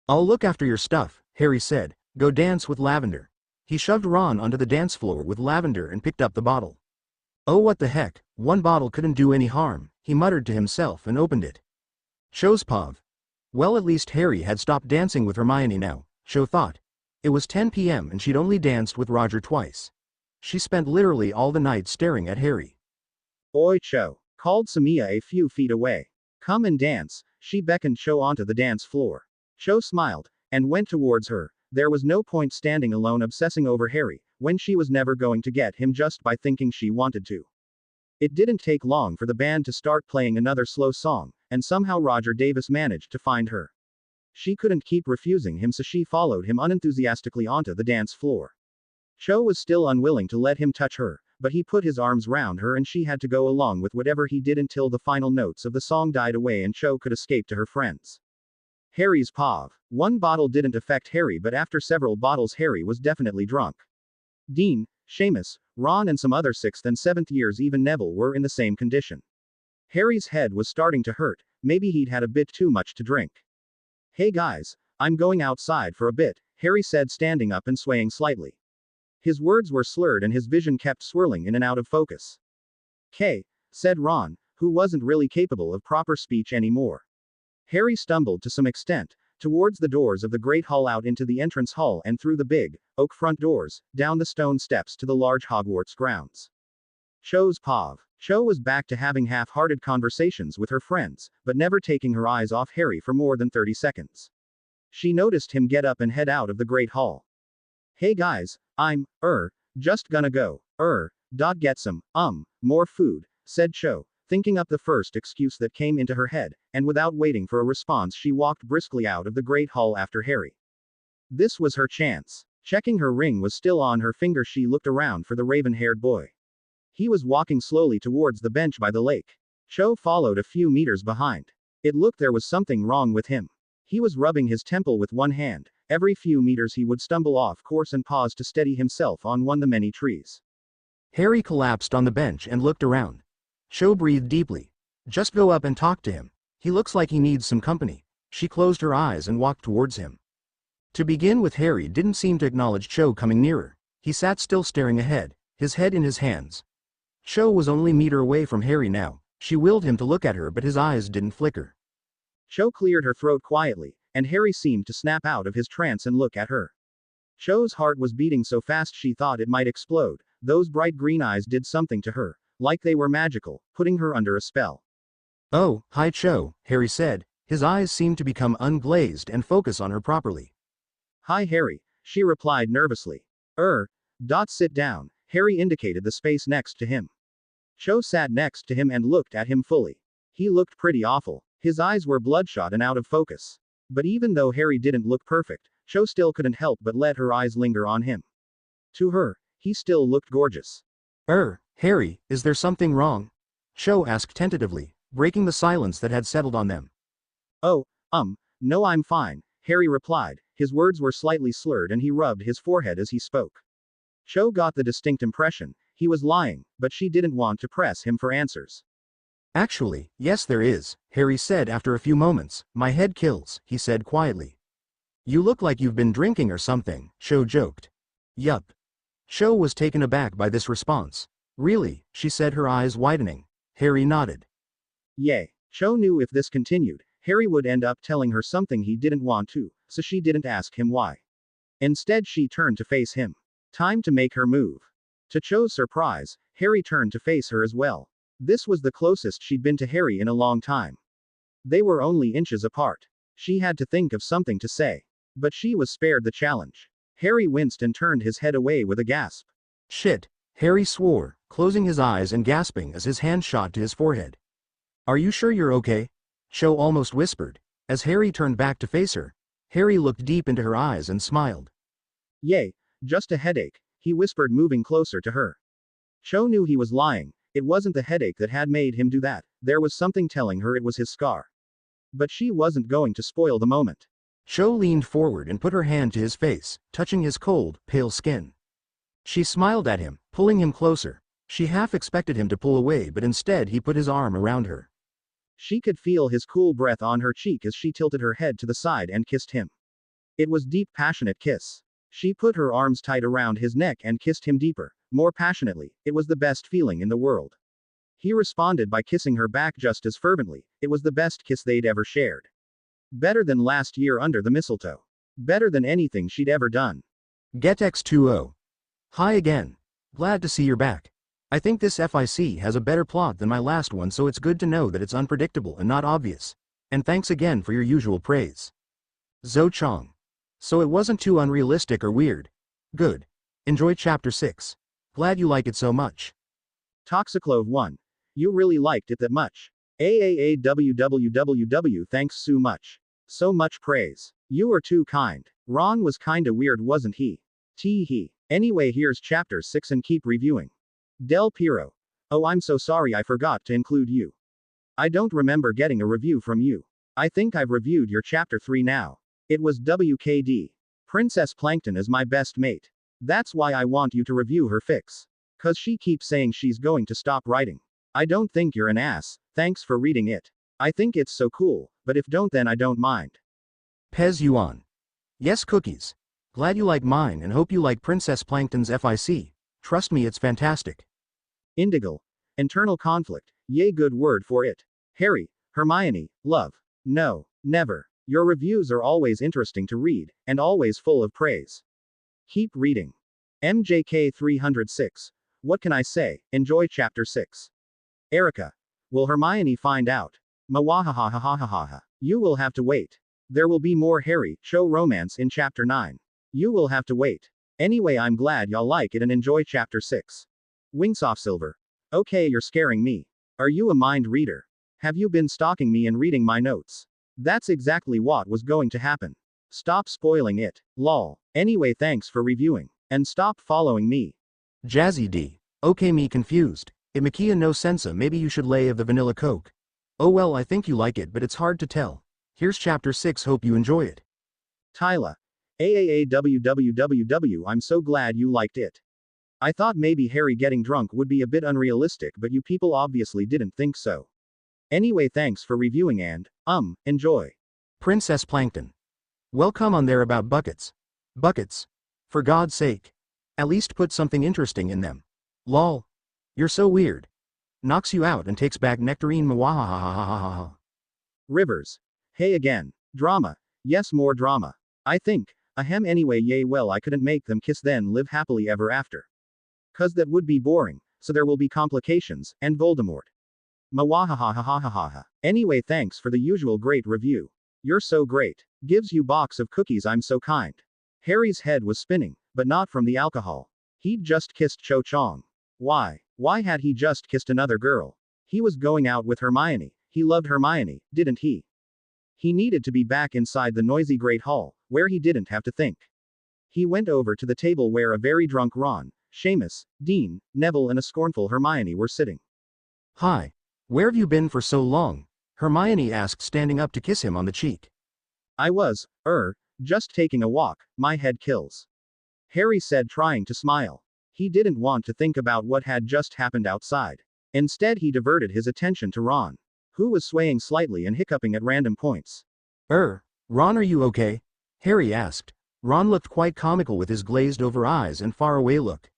"I'll look after your stuff," Harry said. "Go dance with Lavender." He shoved Ron onto the dance floor with Lavender and picked up the bottle. "Oh what the heck, one bottle couldn't do any harm," he muttered to himself and opened it. Cho's pav. Well, at least Harry had stopped dancing with Hermione now, Cho thought. It was 10 p.m. and she'd only danced with Roger twice. She spent literally all the night staring at Harry.
"Oi Cho," called Samia a few feet away. "Come and dance," she beckoned Cho onto the dance floor. Cho smiled, and went towards her. There was no point standing alone obsessing over Harry, when she was never going to get him just by thinking she wanted to. It didn't take long for the band to start playing another slow song, and somehow Roger Davis managed to find her. She couldn't keep refusing him, so she followed him unenthusiastically onto the dance floor. Cho was still unwilling to let him touch her, but he put his arms round her and she had to go along with whatever he did until the final notes of the song died away and Cho could escape to her friends. Harry's pav. One bottle didn't affect Harry, but after several bottles Harry was definitely drunk. Dean, Seamus, Ron and some other 6th and 7th years, even Neville, were in the same condition. Harry's head was starting to hurt, maybe he'd had a bit too much to drink. "Hey guys, I'm going outside for a bit," Harry said, standing up and swaying slightly. His words were slurred and his vision kept swirling in and out of focus. "K," said Ron, who wasn't really capable of proper speech anymore. Harry stumbled to some extent, towards the doors of the great hall, out into the entrance hall and through the big, oak front doors, down the stone steps to the large Hogwarts grounds. Cho's pav. Cho was back to having half-hearted conversations with her friends, but never taking her eyes off Harry for more than 30 seconds. She noticed him get up and head out of the great hall. "Hey guys, I'm, just gonna go, get some, more food," said Cho, thinking up the first excuse that came into her head, and without waiting for a response she walked briskly out of the great hall after Harry. This was her chance. Checking her ring was still on her finger, she looked around for the raven-haired boy. He was walking slowly towards the bench by the lake. Cho followed a few meters behind. It looked there was something wrong with him. He was rubbing his temple with one hand. Every few meters he would stumble off course and pause to steady himself on one of the many trees. Harry collapsed on the bench and looked around. Cho breathed deeply. "Just go up and talk to him. He looks like he needs some company." She closed her eyes and walked towards him. To begin with, Harry didn't seem to acknowledge Cho coming nearer. He sat still staring ahead, his head in his hands. Cho was only a meter away from Harry now. She willed him to look at her, but his eyes didn't flicker. Cho cleared her throat quietly, and Harry seemed to snap out of his trance and look at her. Cho's heart was beating so fast she thought it might explode. Those bright green eyes did something to her, like they were magical, putting her under a spell. "Oh, hi Cho," Harry said. His eyes seemed to become unglazed and focus on her properly. "Hi Harry," she replied nervously. Sit down." Harry indicated the space next to him. Cho sat next to him and looked at him fully. He looked pretty awful. His eyes were bloodshot and out of focus. But even though Harry didn't look perfect, Cho still couldn't help but let her eyes linger on him. To her, he still looked gorgeous. Harry, is there something wrong?" Cho asked tentatively, breaking the silence that had settled on them. "Oh, no, I'm fine," Harry replied. His words were slightly slurred and he rubbed his forehead as he spoke. Cho got the distinct impression he was lying, but she didn't want to press him for answers. "Actually, yes there is," Harry said after a few moments. "My head kills," he said quietly. "You look like you've been drinking or something," Cho joked. "Yup." Cho was taken aback by this response. "Really?" she said, her eyes widening. Harry nodded. Yay. Cho knew if this continued, Harry would end up telling her something he didn't want to, so she didn't ask him why. Instead she turned to face him. Time to make her move. To Cho's surprise, Harry turned to face her as well. This was the closest she'd been to Harry in a long time. They were only inches apart. She had to think of something to say. But she was spared the challenge. Harry winced and turned his head away with a gasp.
Shit, Harry swore, closing his eyes and gasping as his hand shot to his forehead. Are you sure you're okay? Cho almost whispered. As Harry turned back to face her, Harry looked deep into her eyes and smiled.
Yay, just a headache, he whispered, moving closer to her. Cho knew he was lying. It wasn't the headache that had made him do that, there was something telling her it was his scar. But she wasn't going to spoil the moment.
Cho leaned forward and put her hand to his face, touching his cold, pale skin. She smiled at him, pulling him closer. She half expected him to pull away, but instead he put his arm around her.
She could feel his cool breath on her cheek as she tilted her head to the side and kissed him. It was deep, passionate kiss. She put her arms tight around his neck and kissed him deeper, more passionately. It was the best feeling in the world. He responded by kissing her back just as fervently. It was the best kiss they'd ever shared. Better than last year under the mistletoe. Better than anything she'd ever done.
Get X2O. Hi again. Glad to see you're back. I think this FIC has a better plot than my last one, so it's good to know that it's unpredictable and not obvious. And thanks again for your usual praise. Zhou Chong. So it wasn't too unrealistic or weird. Good. Enjoy chapter 6. Glad you like it so much.
Toxiclove 1. You really liked it that much. AAAWWWW, thanks so much. So much praise. You were too kind. Ron was kinda weird, wasn't he? Tee. Anyway, here's chapter 6 and keep reviewing. Del Piero. Oh, I'm so sorry I forgot to include you. I don't remember getting a review from you. I think I've reviewed your chapter 3 now. It was WKD. Princess Plankton is my best mate. That's why I want you to review her fics. 'Cause she keeps saying she's going to stop writing. I don't think you're an ass, thanks for reading it. I think it's so cool, but if don't then I don't mind.
Pez Yuan. Yes, cookies. Glad you like mine and hope you like Princess Plankton's FIC. Trust me, it's fantastic.
Indigo. Internal conflict. Yay, good word for it. Harry, Hermione, love. No, never. Your reviews are always interesting to read, and always full of praise. Keep reading. MJK 306. What can I say? Enjoy chapter 6. Erica. Will Hermione find out? Mawahahahahahaha. You will have to wait. There will be more Harry, Cho romance in chapter 9. You will have to wait. Anyway, I'm glad y'all like it and enjoy chapter 6. Wingsoft Silver. Okay, you're scaring me. Are you a mind reader? Have you been stalking me and reading my notes? That's exactly what was going to happen. Stop spoiling it. Lol. Anyway, thanks for reviewing. And stop following me.
Jazzy D. Okay, me confused. Makia no sensa, maybe you should lay of the vanilla coke. Oh well, I think you like it, but it's hard to tell. Here's chapter 6, hope you enjoy it.
Tyla. AAAWWWW, I'm so glad you liked it. I thought maybe Harry getting drunk would be a bit unrealistic, but you people obviously didn't think so. Anyway, thanks for reviewing and, enjoy.
Princess Plankton. Well, come on there about buckets. Buckets. For God's sake. At least put something interesting in them. Lol. You're so weird. Knocks you out and takes back nectarine mwahahahahaha.
Rivers. Hey again. Drama. Yes, more drama. I think. Ahem, anyway, yay, well, I couldn't make them kiss then live happily ever after. 'Cause that would be boring, so there will be complications, and Voldemort. Mawahahahahahaha. Anyway, thanks for the usual great review. You're so great. Gives you box of cookies, I'm so kind. Harry's head was spinning, but not from the alcohol. He'd just kissed Cho Chong. Why? Why had he just kissed another girl? He was going out with Hermione. He loved Hermione, didn't he? He needed to be back inside the noisy Great Hall, where he didn't have to think. He went over to the table where a very drunk Ron, Seamus, Dean, Neville and a scornful Hermione were sitting.
Hi. Where have you been for so long? Hermione asked, standing up to kiss him on the cheek.
I was, just taking a walk, my head kills. Harry said, trying to smile. He didn't want to think about what had just happened outside. Instead, he diverted his attention to Ron, who was swaying slightly and hiccuping at random points.
Ron, are you okay? Harry asked. Ron looked quite comical with his glazed over eyes and faraway look.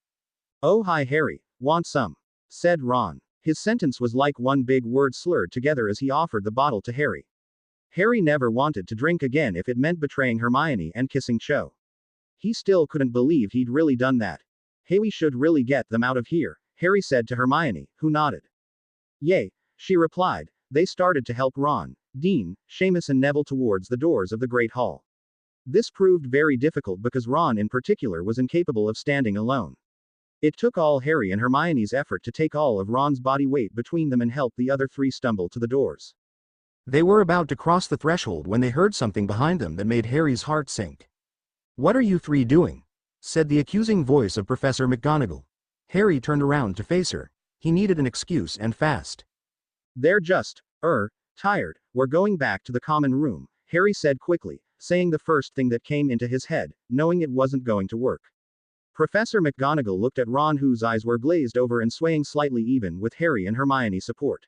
Oh, hi Harry, want some? Said Ron. His sentence was like one big word slurred together as he offered the bottle to Harry. Harry never wanted to drink again if it meant betraying Hermione and kissing Cho. He still couldn't believe he'd really done that. Hey, we should really get them out of here, Harry said to Hermione, who nodded. Yay, she replied. They started to help Ron, Dean, Seamus and Neville towards the doors of the Great Hall. This proved very difficult because Ron in particular was incapable of standing alone. It took all Harry and Hermione's effort to take all of Ron's body weight between them and help the other three stumble to the doors.
They were about to cross the threshold when they heard something behind them that made Harry's heart sink. "What are you three doing?" said the accusing voice of Professor McGonagall. Harry turned around to face her. He needed an excuse and fast.
"They're just, tired. We're going back to the common room," Harry said quickly, saying the first thing that came into his head, knowing it wasn't going to work. Professor McGonagall looked at Ron, whose eyes were glazed over and swaying slightly even with Harry and Hermione's support.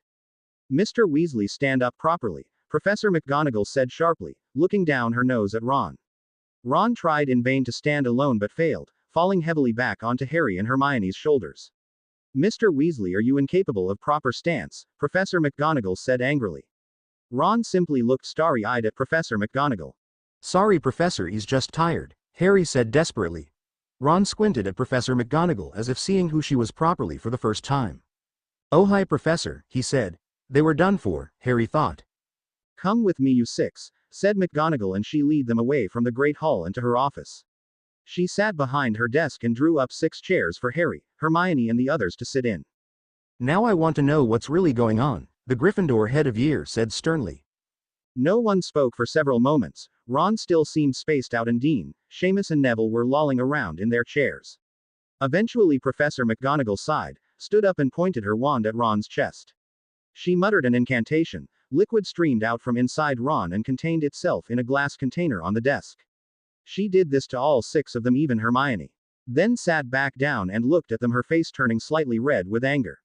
"Mr. Weasley, stand up properly," Professor McGonagall said sharply, looking down her nose at Ron. Ron tried in vain to stand alone but failed, falling heavily back onto Harry and Hermione's shoulders. "Mr. Weasley, are you incapable of proper stance?" Professor McGonagall said angrily. Ron simply looked starry-eyed at Professor McGonagall.
"Sorry, Professor, he's just tired," Harry said desperately. Ron squinted at Professor McGonagall as if seeing who she was properly for the first time. "Oh hi, Professor," he said. They were done for, Harry thought.
"Come with me, you six," said McGonagall, and she led them away from the Great Hall into her office. She sat behind her desk and drew up 6 chairs for Harry, Hermione and the others to sit in.
"Now I want to know what's really going on," the Gryffindor head of year said sternly.
No one spoke for several moments. Ron still seemed spaced out and Dean, Seamus and Neville were lolling around in their chairs. Eventually Professor McGonagall sighed, stood up and pointed her wand at Ron's chest. She muttered an incantation. Liquid streamed out from inside Ron and contained itself in a glass container on the desk. She did this to all 6 of them, even Hermione. Then sat back down and looked at them, her face turning slightly red with anger.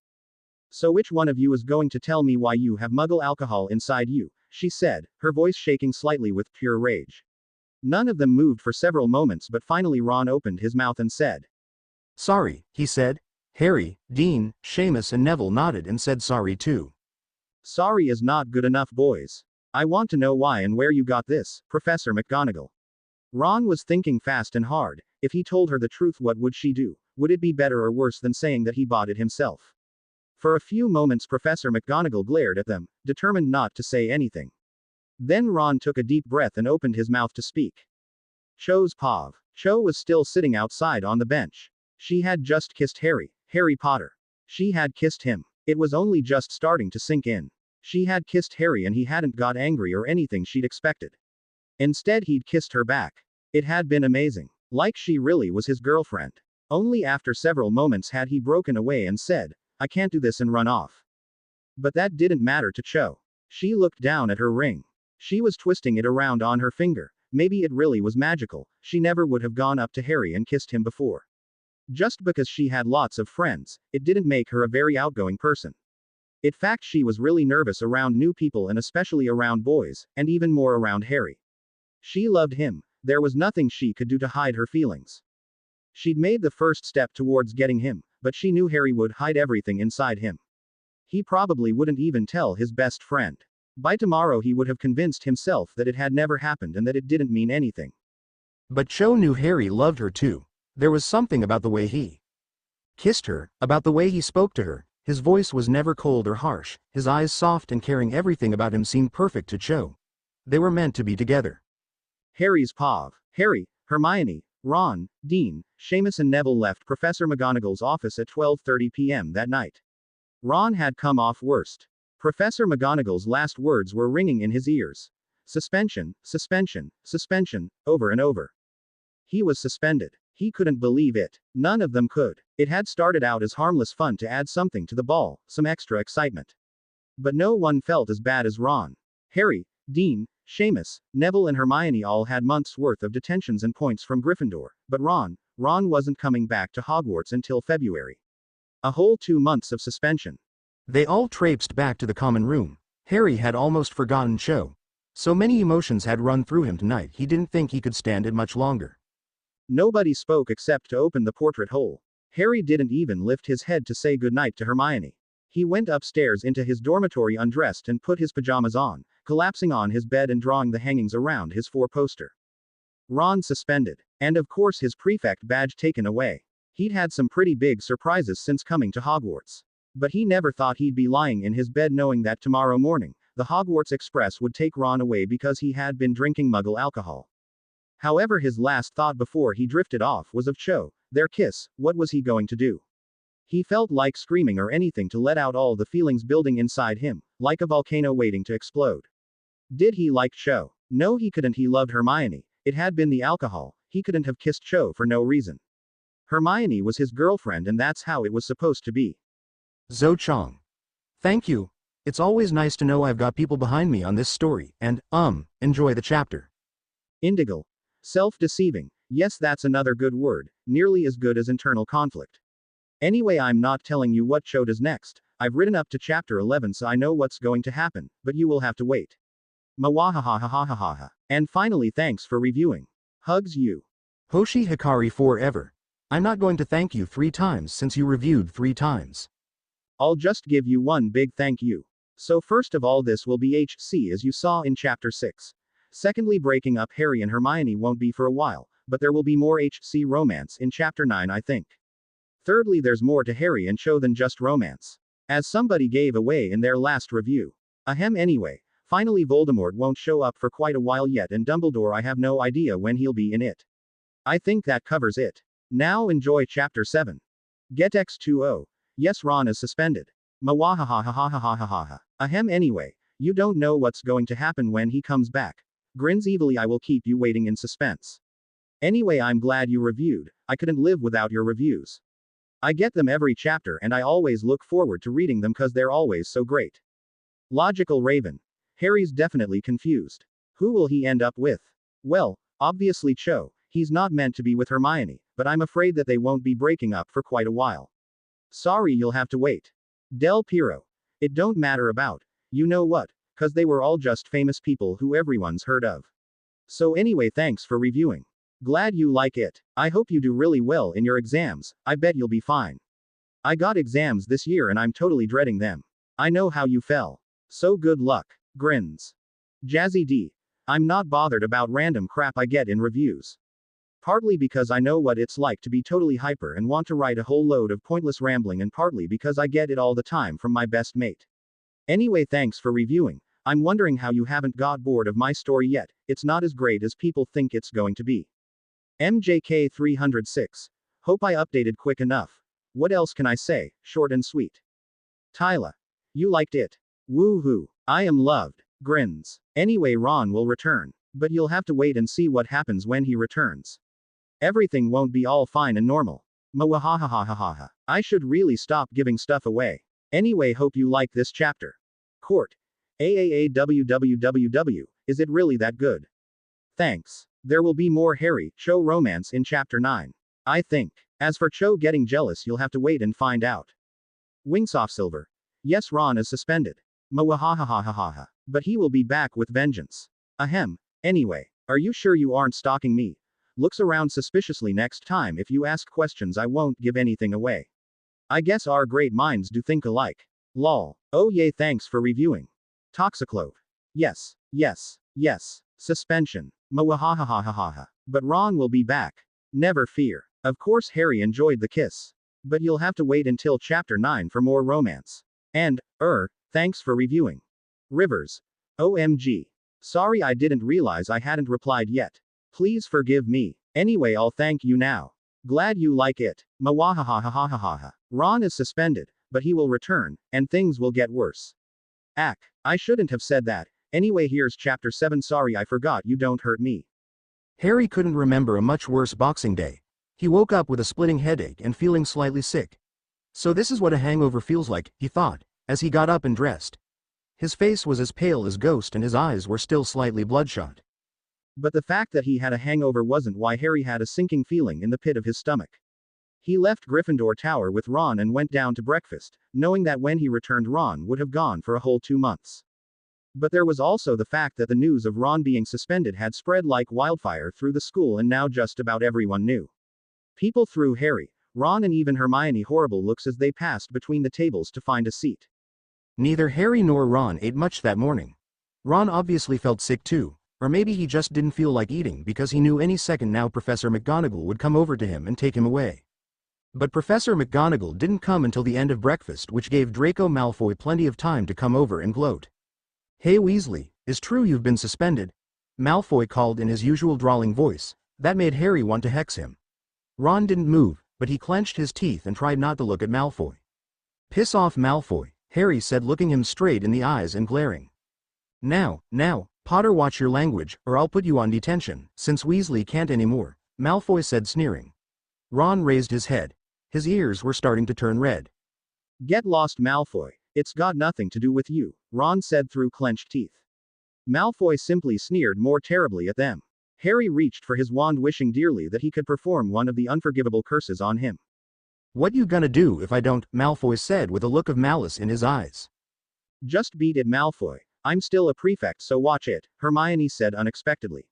"So which one of you is going to tell me why you have Muggle alcohol inside you?" she said, her voice shaking slightly with pure rage. None of them moved for several moments, but finally Ron opened his mouth and said,
"Sorry," he said. Harry, Dean, Seamus and Neville nodded and said sorry too.
"Sorry is not good enough, boys. I want to know why and where you got this, Professor McGonagall." Ron was thinking fast and hard. If he told her the truth, what would she do? Would it be better or worse than saying that he bought it himself? For a few moments Professor McGonagall glared at them, determined not to say anything. Then Ron took a deep breath and opened his mouth to speak. Cho's Pav. Cho was still sitting outside on the bench. She had just kissed Harry Potter. She had kissed him. It was only just starting to sink in. She had kissed Harry and he hadn't got angry or anything she'd expected. Instead he'd kissed her back. It had been amazing. Like she really was his girlfriend. Only after several moments had he broken away and said, "I can't do this," and run off. But that didn't matter to Cho. She looked down at her ring. She was twisting it around on her finger. Maybe it really was magical. She never would have gone up to Harry and kissed him before. Just because she had lots of friends, it didn't make her a very outgoing person. In fact, she was really nervous around new people and especially around boys, and even more around Harry. She loved him. There was nothing she could do to hide her feelings. She'd made the first step towards getting him, but she knew Harry would hide everything inside him. He probably wouldn't even tell his best friend. By tomorrow he would have convinced himself that it had never happened and that it didn't mean anything.
But Cho knew Harry loved her too. There was something about the way he kissed her, about the way he spoke to her. His voice was never cold or harsh, his eyes soft and caring. Everything about him seemed perfect to Cho. They were meant to be together.
Harry's Pav. Harry, Hermione, Ron, Dean, Seamus and Neville left Professor McGonagall's office at 12:30 p.m. that night. Ron had come off worst. Professor McGonagall's last words were ringing in his ears. Suspension, suspension, suspension, over and over. He was suspended. He couldn't believe it. None of them could. It had started out as harmless fun to add something to the ball, some extra excitement. But no one felt as bad as Ron. Harry, Dean, Seamus, Neville and Hermione all had months' worth of detentions and points from Gryffindor, but Ron wasn't coming back to Hogwarts until February. A whole 2 months of suspension.
They all traipsed back to the common room. Harry had almost forgotten Cho. So many emotions had run through him tonight, he didn't think he could stand it much longer.
Nobody spoke except to open the portrait hole. Harry didn't even lift his head to say goodnight to Hermione. He went upstairs into his dormitory undressed and put his pajamas on, collapsing on his bed and drawing the hangings around his 4-poster. Ron suspended. And of course his prefect badge taken away. He'd had some pretty big surprises since coming to Hogwarts. But he never thought he'd be lying in his bed knowing that tomorrow morning, the Hogwarts Express would take Ron away because he had been drinking Muggle alcohol. However, his last thought before he drifted off was of Cho, Their kiss, what was he going to do? He felt like screaming or anything to let out all the feelings building inside him, like a volcano waiting to explode. Did he like Cho? No, he couldn't. He loved Hermione. It had been the alcohol. He couldn't have kissed Cho for no reason. Hermione was his girlfriend and that's how it was supposed to be.
Zhou Chong. Thank you. It's always nice to know I've got people behind me on this story, and, enjoy the chapter.
Indigo. Self-deceiving. Yes, that's another good word, nearly as good as internal conflict. Anyway, I'm not telling you what Cho does next. I've written up to chapter 11 so I know what's going to happen, but you will have to wait. Mawahahahahahaha. And finally, thanks for reviewing. Hugs you.
Hoshi Hikari forever. I'm not going to thank you 3 times since you reviewed 3 times.
I'll just give you one big thank you. So first of all, this will be HC as you saw in chapter 6. Secondly, breaking up Harry and Hermione won't be for a while, but there will be more HC romance in chapter 9, I think. Thirdly, there's more to Harry and Cho than just romance. As somebody gave away in their last review. Ahem, anyway. Finally, Voldemort won't show up for quite a while yet, and Dumbledore, I have no idea when he'll be in it. I think that covers it. Now enjoy chapter 7. Get X2O. Yes, Ron is suspended. Mawahahahahahahaha. Ahem, anyway. You don't know what's going to happen when he comes back. Grins evilly. I will keep you waiting in suspense. Anyway, I'm glad you reviewed. I couldn't live without your reviews. I get them every chapter and I always look forward to reading them cause they're always so great. Logical Raven. Harry's definitely confused. Who will he end up with? Well, obviously Cho. He's not meant to be with Hermione, but I'm afraid that they won't be breaking up for quite a while. Sorry, you'll have to wait. Del Piero. It don't matter about. You know what? Cause they were all just famous people who everyone's heard of. So anyway, thanks for reviewing. Glad you like it. I hope you do really well in your exams. I bet you'll be fine. I got exams this year and I'm totally dreading them. I know how you fell. So good luck. Grins. Jazzy D. I'm not bothered about random crap I get in reviews. Partly because I know what it's like to be totally hyper and want to write a whole load of pointless rambling, and partly because I get it all the time from my best mate. Anyway, thanks for reviewing. I'm wondering how you haven't got bored of my story yet. It's not as great as people think it's going to be. MJK 306. Hope I updated quick enough. What else can I say? Short and sweet. Tyla. You liked it. Woohoo. I am loved. Grins. Anyway, Ron will return. But you'll have to wait and see what happens when he returns. Everything won't be all fine and normal. Mawahahahahaha. I should really stop giving stuff away. Anyway, hope you like this chapter. Court. AAAWWWW. Is it really that good? Thanks. There will be more Harry, Cho romance in chapter 9. I think. As for Cho getting jealous, you'll have to wait and find out. Wingsoft Silver. Yes, Ron is suspended. Mawahahahahaha. But he will be back with vengeance. Ahem. Anyway, are you sure you aren't stalking me? Looks around suspiciously next time. If you ask questions, I won't give anything away. I guess our great minds do think alike. Lol. Oh yay, thanks for reviewing. Toxiclove. Yes. Yes. Yes. Suspension. Mawahahahahaha. But Ron will be back. Never fear. Of course, Harry enjoyed the kiss. But you'll have to wait until chapter 9 for more romance. And, thanks for reviewing. Rivers. OMG. Sorry, I didn't realize I hadn't replied yet. Please forgive me. Anyway, I'll thank you now. Glad you like it. Mawahahahahahaha. Ron is suspended, but he will return, and things will get worse. Ack. I shouldn't have said that. Anyway, here's chapter 7. Sorry, I forgot. You don't hurt me.
Harry couldn't remember a much worse Boxing Day. He woke up with a splitting headache and feeling slightly sick. So this is what a hangover feels like, he thought, as he got up and dressed. His face was as pale as ghost and his eyes were still slightly bloodshot. But the fact that he had a hangover wasn't why Harry had a sinking feeling in the pit of his stomach. He left Gryffindor Tower with Ron and went down to breakfast, knowing that when he returned Ron would have gone for a whole 2 months. But there was also the fact that the news of Ron being suspended had spread like wildfire through the school and now just about everyone knew. People threw Harry, Ron and even Hermione horrible looks as they passed between the tables to find a seat. Neither Harry nor Ron ate much that morning. Ron obviously felt sick too, or maybe he just didn't feel like eating because he knew any second now Professor McGonagall would come over to him and take him away. But Professor McGonagall didn't come until the end of breakfast, which gave Draco Malfoy plenty of time to come over and gloat. "Hey Weasley, is true you've been suspended?" Malfoy called in his usual drawling voice. That made Harry want to hex him. Ron didn't move, but he clenched his teeth and tried not to look at Malfoy. "Piss off, Malfoy," Harry said, looking him straight in the eyes and glaring. Now, Potter, watch your language, or I'll put you on detention, since Weasley can't anymore," Malfoy said, sneering. Ron raised his head. His ears were starting to turn red.
"Get lost, Malfoy. It's got nothing to do with you," Ron said through clenched teeth. Malfoy simply sneered more terribly at them. Harry reached for his wand, wishing dearly that he could perform one of the unforgivable curses on him.
"What you gonna do if I don't?" Malfoy said with a look of malice in his eyes.
"Just beat it, Malfoy. I'm still a prefect, so watch it," Hermione said unexpectedly.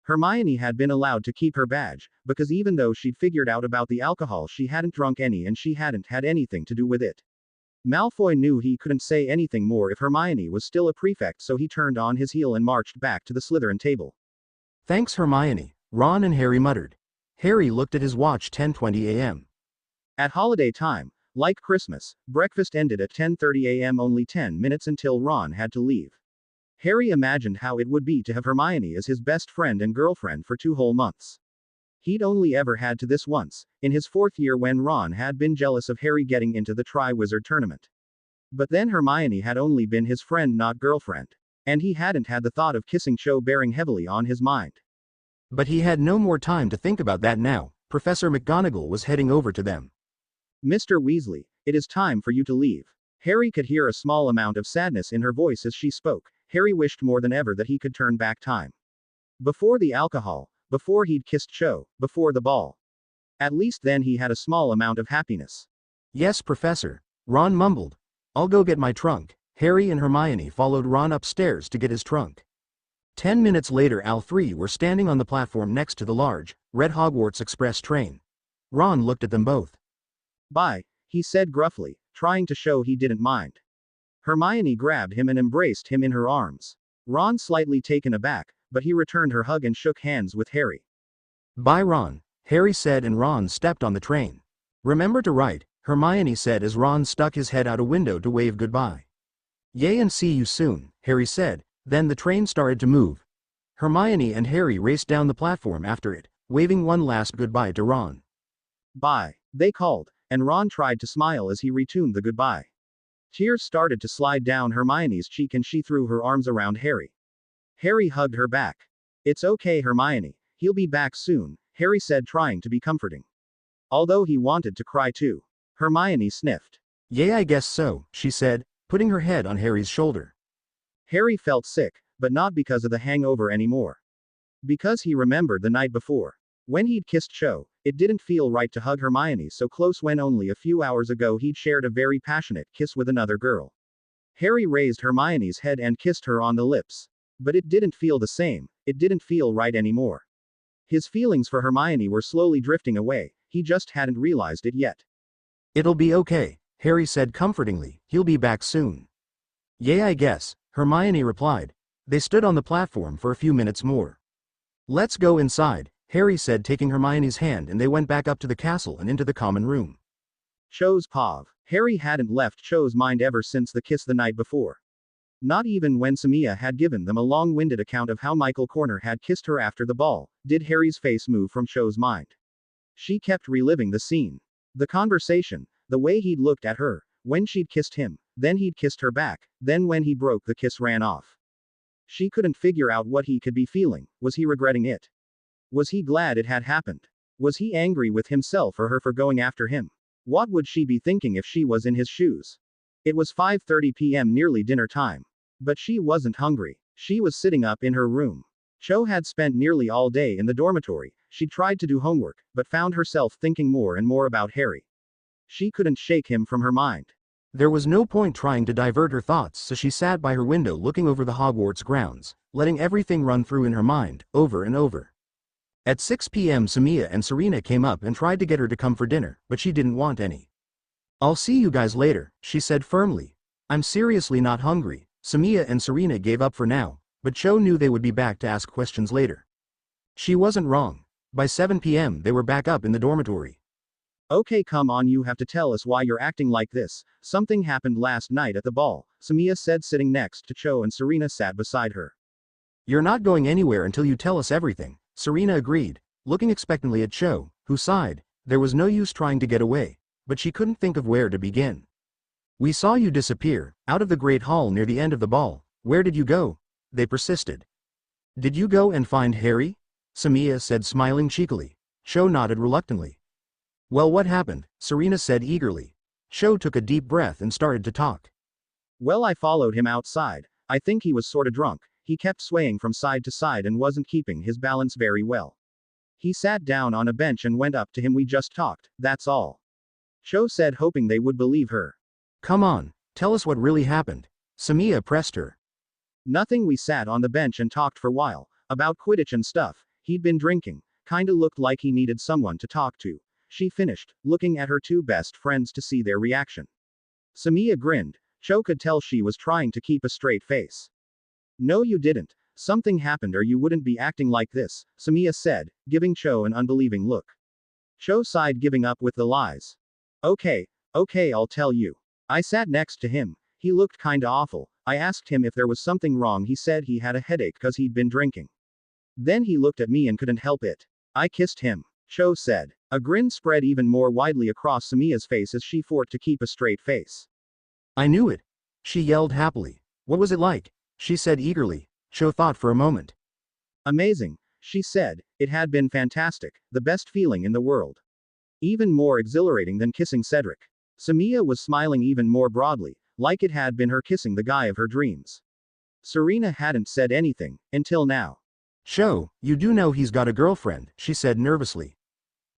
Hermione had been allowed to keep her badge, because even though she'd figured out about the alcohol, she hadn't drunk any and she hadn't had anything to do with it. Malfoy knew he couldn't say anything more if Hermione was still a prefect, so he turned on his heel and marched back to the Slytherin table.
"Thanks, Hermione," Ron and Harry muttered. Harry looked at his watch. 10:20 a.m.
At holiday time, like Christmas, breakfast ended at 10:30 a.m., only 10 minutes until Ron had to leave. Harry imagined how it would be to have Hermione as his best friend and girlfriend for 2 whole months. He'd only ever had to this once, in his 4th year, when Ron had been jealous of Harry getting into the Triwizard Tournament. But then Hermione had only been his friend, not girlfriend. And he hadn't had the thought of kissing Cho bearing heavily on his mind.
But he had no more time to think about that now. Professor McGonagall was heading over to them.
"Mr. Weasley, it is time for you to leave." Harry could hear a small amount of sadness in her voice as she spoke. Harry wished more than ever that he could turn back time. Before the alcohol, before he'd kissed Cho, before the ball. At least then he had a small amount of happiness.
"Yes, Professor," Ron mumbled. "I'll go get my trunk." Harry and Hermione followed Ron upstairs to get his trunk. 10 minutes later, all three were standing on the platform next to the large, red Hogwarts Express train. Ron looked at them both.
"Bye," he said gruffly, trying to show he didn't mind. Hermione grabbed him and embraced him in her arms. Ron slightly taken aback, but he returned her hug and shook hands with Harry.
"Bye, Ron," Harry said, and Ron stepped on the train. "Remember to write," Hermione said as Ron stuck his head out a window to wave goodbye. "Yay, and see you soon," Harry said. Then the train started to move. Hermione and Harry raced down the platform after it, waving one last goodbye to Ron.
"Bye," they called, and Ron tried to smile as he retuned the goodbye. Tears started to slide down Hermione's cheek and she threw her arms around Harry. Harry hugged her back. "It's okay, Hermione, he'll be back soon," Harry said, trying to be comforting. Although he wanted to cry too. Hermione sniffed.
"Yeah, I guess so," she said, putting her head on Harry's shoulder.
Harry felt sick, but not because of the hangover anymore. Because he remembered the night before. When he'd kissed Cho, it didn't feel right to hug Hermione so close when only a few hours ago he'd shared a very passionate kiss with another girl. Harry raised Hermione's head and kissed her on the lips. But it didn't feel the same, it didn't feel right anymore. His feelings for Hermione were slowly drifting away, he just hadn't realized it yet.
"It'll be okay," Harry said comfortingly, "he'll be back soon." "Yeah, I guess," Hermione replied. They stood on the platform for a few minutes more. "Let's go inside," Harry said, taking Hermione's hand, and they went back up to the castle and into the common room.
Cho's Pav. Harry hadn't left Cho's mind ever since the kiss the night before. Not even when Samia had given them a long-winded account of how Michael Corner had kissed her after the ball, did Harry's face move from Cho's mind. She kept reliving the scene. The conversation, the way he'd looked at her, when she'd kissed him, then he'd kissed her back, then when he broke the kiss ran off. She couldn't figure out what he could be feeling. Was he regretting it? Was he glad it had happened? Was he angry with himself or her for going after him? What would she be thinking if she was in his shoes? It was 5:30 p.m., nearly dinner time. But she wasn't hungry. She was sitting up in her room. Cho had spent nearly all day in the dormitory. She tried to do homework, but found herself thinking more and more about Harry. She couldn't shake him from her mind.
There was no point trying to divert her thoughts, so she sat by her window looking over the Hogwarts grounds, letting everything run through in her mind, over and over. At 6 p.m. Samia and Serena came up and tried to get her to come for dinner, but she didn't want any. "I'll see you guys later," she said firmly. "I'm seriously not hungry." Samia and Serena gave up for now, but Cho knew they would be back to ask questions later. She wasn't wrong. By 7 p.m. they were back up in the dormitory.
"Okay, come on, you have to tell us why you're acting like this. Something happened last night at the ball," Samia said, sitting next to Cho, and Serena sat beside her.
"You're not going anywhere until you tell us everything," Serena agreed, looking expectantly at Cho, who sighed. There was no use trying to get away, but she couldn't think of where to begin. We saw you disappear, out of the great hall near the end of the ball. Where did you go? They persisted. Did you go and find Harry? Samiya said, smiling cheekily. Cho nodded reluctantly. Well, what happened? Serena said eagerly. Cho took a deep breath and started to talk.
Well, I followed him outside. I think he was sorta drunk. He kept swaying from side to side and wasn't keeping his balance very well. He sat down on a bench and went up to him. We just talked, that's all. Cho said, hoping they would believe her.
Come on, tell us what really happened. Samiya pressed her.
Nothing, we sat on the bench and talked for a while, about Quidditch and stuff. He'd been drinking, kinda looked like he needed someone to talk to. She finished, looking at her two best friends to see their reaction. Samiya grinned. Cho could tell she was trying to keep a straight face. No, you didn't. Something happened or you wouldn't be acting like this, Samiya said, giving Cho an unbelieving look. Cho sighed, giving up with the lies. Okay, I'll tell you. I sat next to him. He looked kinda awful. I asked him if there was something wrong. He said he had a headache cause he'd been drinking. Then he looked at me and couldn't help it. I kissed him, Cho said. A grin spread even more widely across Samiya's face as she fought to keep a straight face.
I knew it. She yelled happily. What was it like? She said eagerly. Cho thought for a moment.
Amazing, she said. It had been fantastic, the best feeling in the world. Even more exhilarating than kissing Cedric. Samiya was smiling even more broadly, like it had been her kissing the guy of her dreams. Serena hadn't said anything, until now.
Cho, you do know he's got a girlfriend, she said nervously.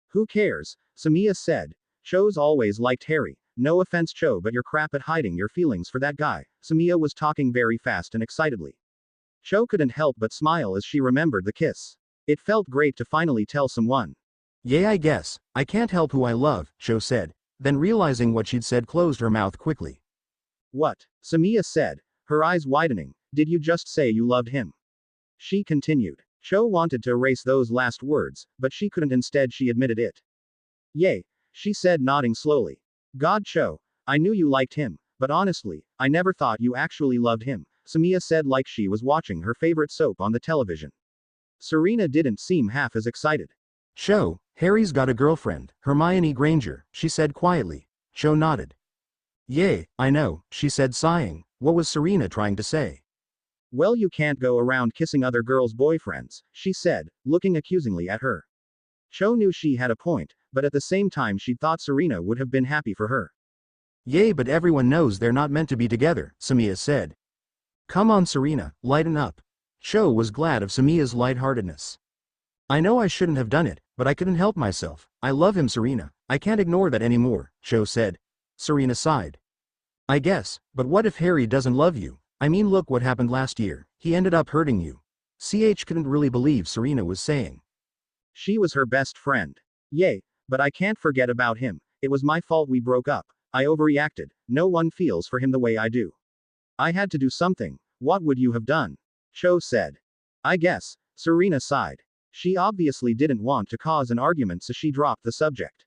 Who cares? Samiya said. Cho's always liked Harry. No offense, Cho, but you're crap at hiding your feelings for that guy. Samiya was talking very fast and excitedly. Cho couldn't help but smile as she remembered the kiss. It felt great to finally tell someone.
Yeah, I guess. I can't help who I love, Cho said, then realizing what she'd said closed her mouth quickly.
What? Samiya said, her eyes widening. Did you just say you loved him? She continued. Cho wanted to erase those last words, but she couldn't. Instead, she admitted it. Yay, she said, nodding slowly. God, Cho, I knew you liked him, but honestly, I never thought you actually loved him, Samiya said, like she was watching her favorite soap on the television. Serena didn't seem half as excited.
Cho, Harry's got a girlfriend, Hermione Granger, she said quietly. Cho nodded. Yay, I know, she said, sighing. What was Serena trying to say?
Well, you can't go around kissing other girls' boyfriends, she said, looking accusingly at her. Cho knew she had a point, but at the same time she thought Serena would have been happy for her.
Yay, but everyone knows they're not meant to be together, Samiya said. Come on, Serena, lighten up. Cho was glad of Samiya's lightheartedness. I know I shouldn't have done it, but I couldn't help myself. I love him, Serena. I can't ignore that anymore, Cho said. Serena sighed. I guess, but what if Harry doesn't love you? I mean, look what happened last year. He ended up hurting you. CH couldn't really believe Serena was saying. She was her best friend. Yay, but I can't forget about him. It was my fault we broke up. I overreacted. No one feels for him the way I do. I had to do something. What would you have done? Cho said. I guess. Serena sighed. She obviously didn't want to cause an argument, so she dropped the subject.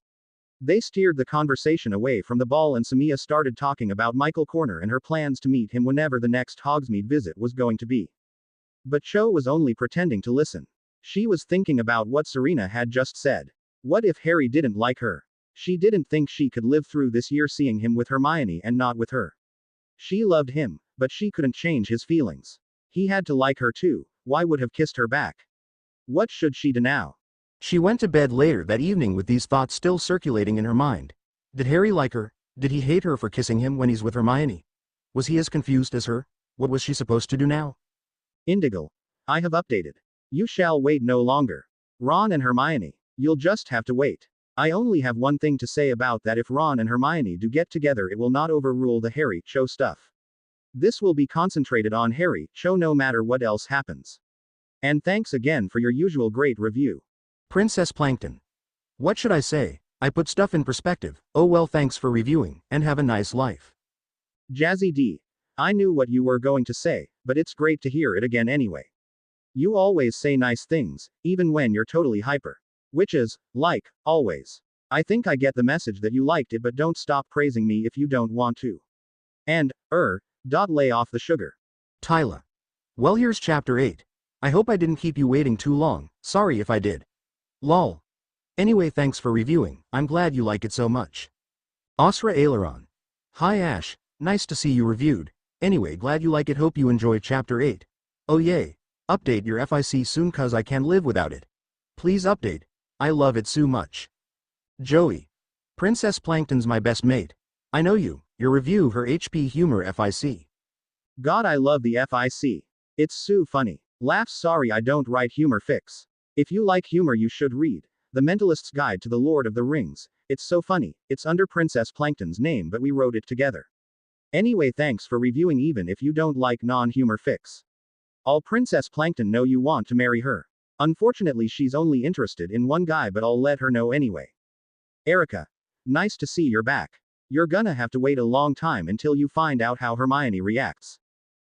They steered the conversation away from the ball and Samiya started talking about Michael Corner and her plans to meet him whenever the next Hogsmeade visit was going to be. But Cho was only pretending to listen. She was thinking about what Serena had just said. What if Harry didn't like her? She didn't think she could live through this year seeing him with Hermione and not with her. She loved him, but she couldn't change his feelings. He had to like her too. Why would have kissed her back? What should she do now? She went to bed later that evening with these thoughts still circulating in her mind. Did Harry like her? Did he hate her for kissing him when he's with Hermione? Was he as confused as her? What was she supposed to do now? Indigo. I have updated. You shall wait no longer. Ron and Hermione. You'll just have to wait. I only have one thing to say about that: if Ron and Hermione do get together, it will not overrule the Harry Cho stuff. This will be concentrated on Harry Cho no matter what else happens. And thanks again for your usual great review. Princess Plankton. What should I say? I put stuff in perspective. Oh well, thanks for reviewing, and have a nice life. Jazzy D. I knew what you were going to say, but it's great to hear it again anyway. You always say nice things, even when you're totally hyper. Which is, like, always. I think I get the message that you liked it, but don't stop praising me if you don't want to. And, lay off the sugar. Tyla. Well, here's chapter 8. I hope I didn't keep you waiting too long, sorry if I did. Lol. Anyway, thanks for reviewing, I'm glad you like it so much. Osra Aileron. Hi Ash, nice to see you reviewed. Anyway, glad you like it, hope you enjoy chapter 8. Oh yay. Update your FIC soon cause I can't live without it. Please update. I love it so much. Joey. Princess Plankton's my best mate. I know you, your review her HP humor FIC.
God, I love the FIC. It's so funny. Laughs. Sorry I don't write humor fics. If you like humor you should read The Mentalist's Guide to the Lord of the Rings. It's so funny. It's under Princess Plankton's name but we wrote it together. Anyway, thanks for reviewing even if you don't like non-humor fics. All Princess Plankton know you want to marry her. Unfortunately she's only interested in one guy but I'll let her know anyway. Erica. Nice to see you're back. You're gonna have to wait a long time until you find out how Hermione reacts.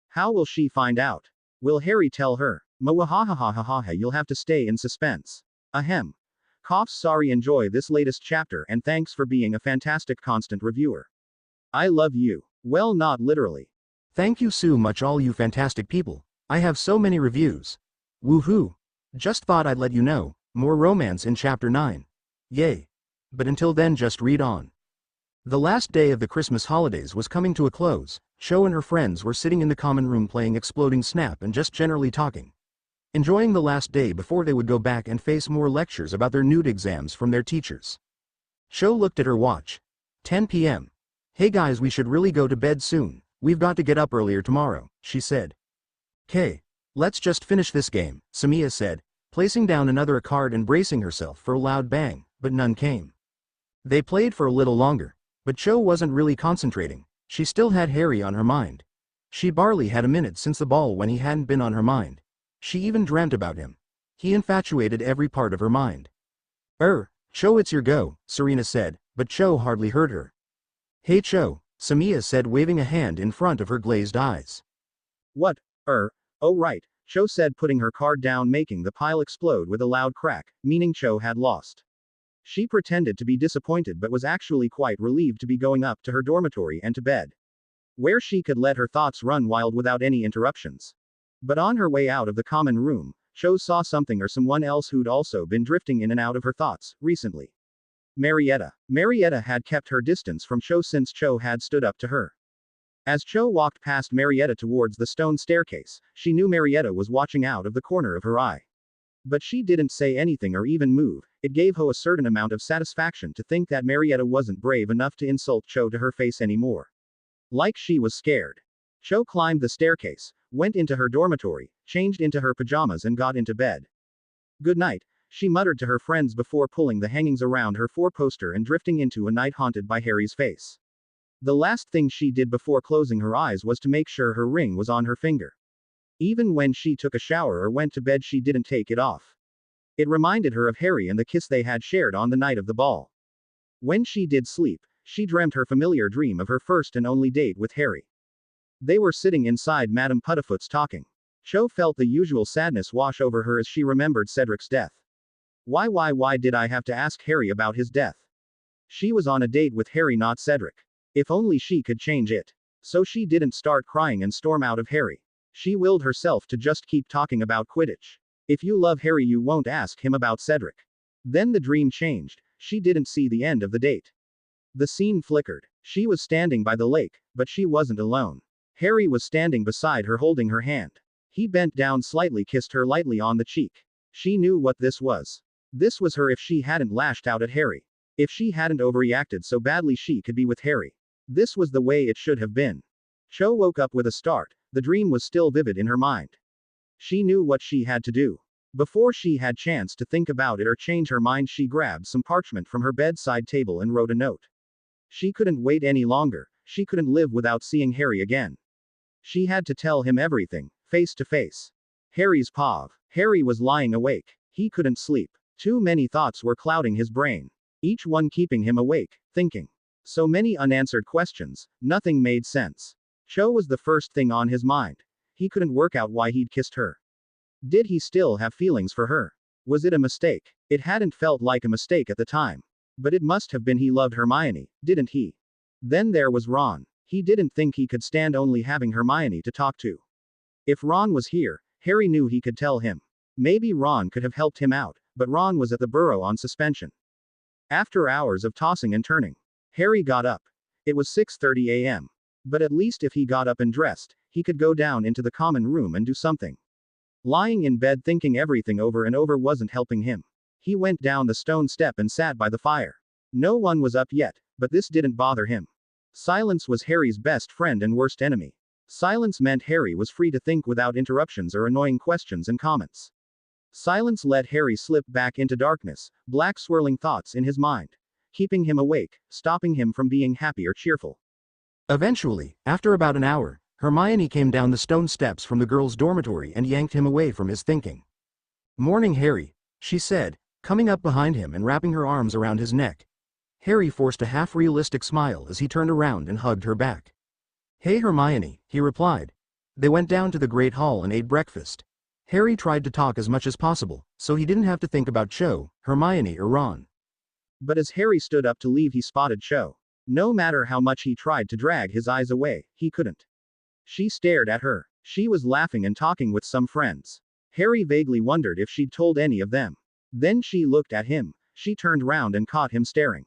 How will she find out? Will Harry tell her? Mwahahahahaha, you'll have to stay in suspense. Ahem. Coughs. Sorry, enjoy this latest chapter and thanks for being a fantastic constant reviewer. I love you. Well, not literally.
Thank you so much all you fantastic people. I have so many reviews. Woohoo. Just thought I'd let you know, more romance in chapter 9. Yay. But until then just read on. The last day of the Christmas holidays was coming to a close. Cho and her friends were sitting in the common room playing Exploding Snap and just generally talking. Enjoying the last day before they would go back and face more lectures about their nude exams from their teachers. Cho looked at her watch. 10 p.m. Hey guys, we should really go to bed soon. We've got to get up earlier tomorrow, she said. "'Kay. Let's just finish this game," Samia said, placing down another card and bracing herself for a loud bang, but none came. They played for a little longer, but Cho wasn't really concentrating. She still had Harry on her mind. She barely had a minute since the ball when he hadn't been on her mind. She even dreamt about him. He infatuated every part of her mind. Cho, it's your go," Serena said, but Cho hardly heard her. "Hey Cho," Samia said, waving a hand in front of her glazed eyes.
What? Oh right, Cho said, putting her card down, making the pile explode with a loud crack, meaning Cho had lost. She pretended to be disappointed but was actually quite relieved to be going up to her dormitory and to bed, where she could let her thoughts run wild without any interruptions. But on her way out of the common room, Cho saw something or someone else who'd also been drifting in and out of her thoughts recently. Marietta. Marietta had kept her distance from Cho since Cho had stood up to her. As Cho walked past Marietta towards the stone staircase, she knew Marietta was watching out of the corner of her eye. But she didn't say anything or even move. It gave Ho a certain amount of satisfaction to think that Marietta wasn't brave enough to insult Cho to her face anymore. Like she was scared. Cho climbed the staircase, went into her dormitory, changed into her pajamas and got into bed. "Good night," she muttered to her friends before pulling the hangings around her four-poster and drifting into a night haunted by Harry's face. The last thing she did before closing her eyes was to make sure her ring was on her finger. Even when she took a shower or went to bed she didn't take it off. It reminded her of Harry and the kiss they had shared on the night of the ball. When she did sleep, she dreamt her familiar dream of her first and only date with Harry. They were sitting inside Madame Puddifoot's talking. Cho felt the usual sadness wash over her as she remembered Cedric's death. Why did I have to ask Harry about his death? She was on a date with Harry, not Cedric. If only she could change it. So she didn't start crying and storm out of Harry. She willed herself to just keep talking about Quidditch. If you love Harry you won't ask him about Cedric. Then the dream changed. She didn't see the end of the date. The scene flickered. She was standing by the lake, but she wasn't alone. Harry was standing beside her holding her hand. He bent down slightly, kissed her lightly on the cheek. She knew what this was. This was her if she hadn't lashed out at Harry. If she hadn't overreacted so badly she could be with Harry. This was the way it should have been. Cho woke up with a start. The dream was still vivid in her mind. She knew what she had to do. Before she had chance to think about it or change her mind, she grabbed some parchment from her bedside table and wrote a note. She couldn't wait any longer. She couldn't live without seeing Harry again. She had to tell him everything, face to face. Harry's pav. Harry was lying awake. He couldn't sleep. Too many thoughts were clouding his brain. Each one keeping him awake, thinking. So many unanswered questions, nothing made sense. Cho was the first thing on his mind. He couldn't work out why he'd kissed her. Did he still have feelings for her? Was it a mistake? It hadn't felt like a mistake at the time. But it must have been. He loved Hermione, didn't he? Then there was Ron. He didn't think he could stand only having Hermione to talk to. If Ron was here, Harry knew he could tell him. Maybe Ron could have helped him out, but Ron was at the burrow on suspension. After hours of tossing and turning, Harry got up. It was 6:30 a.m. But at least if he got up and dressed, he could go down into the common room and do something. Lying in bed thinking everything over and over wasn't helping him. He went down the stone step and sat by the fire. No one was up yet, but this didn't bother him. Silence was Harry's best friend and worst enemy. Silence meant Harry was free to think without interruptions or annoying questions and comments. Silence let Harry slip back into darkness, black swirling thoughts in his mind, keeping him awake, stopping him from being happy or cheerful.
Eventually, after about an hour, Hermione came down the stone steps from the girls' dormitory and yanked him away from his thinking. "Morning, Harry," she said, coming up behind him and wrapping her arms around his neck. Harry forced a half-realistic smile as he turned around and hugged her back. "Hey Hermione," he replied. They went down to the Great Hall and ate breakfast. Harry tried to talk as much as possible, so he didn't have to think about Cho, Hermione or Ron.
But as Harry stood up to leave he spotted Cho. No matter how much he tried to drag his eyes away, he couldn't. She stared at her. She was laughing and talking with some friends. Harry vaguely wondered if she'd told any of them. Then she looked at him. She turned round and caught him staring.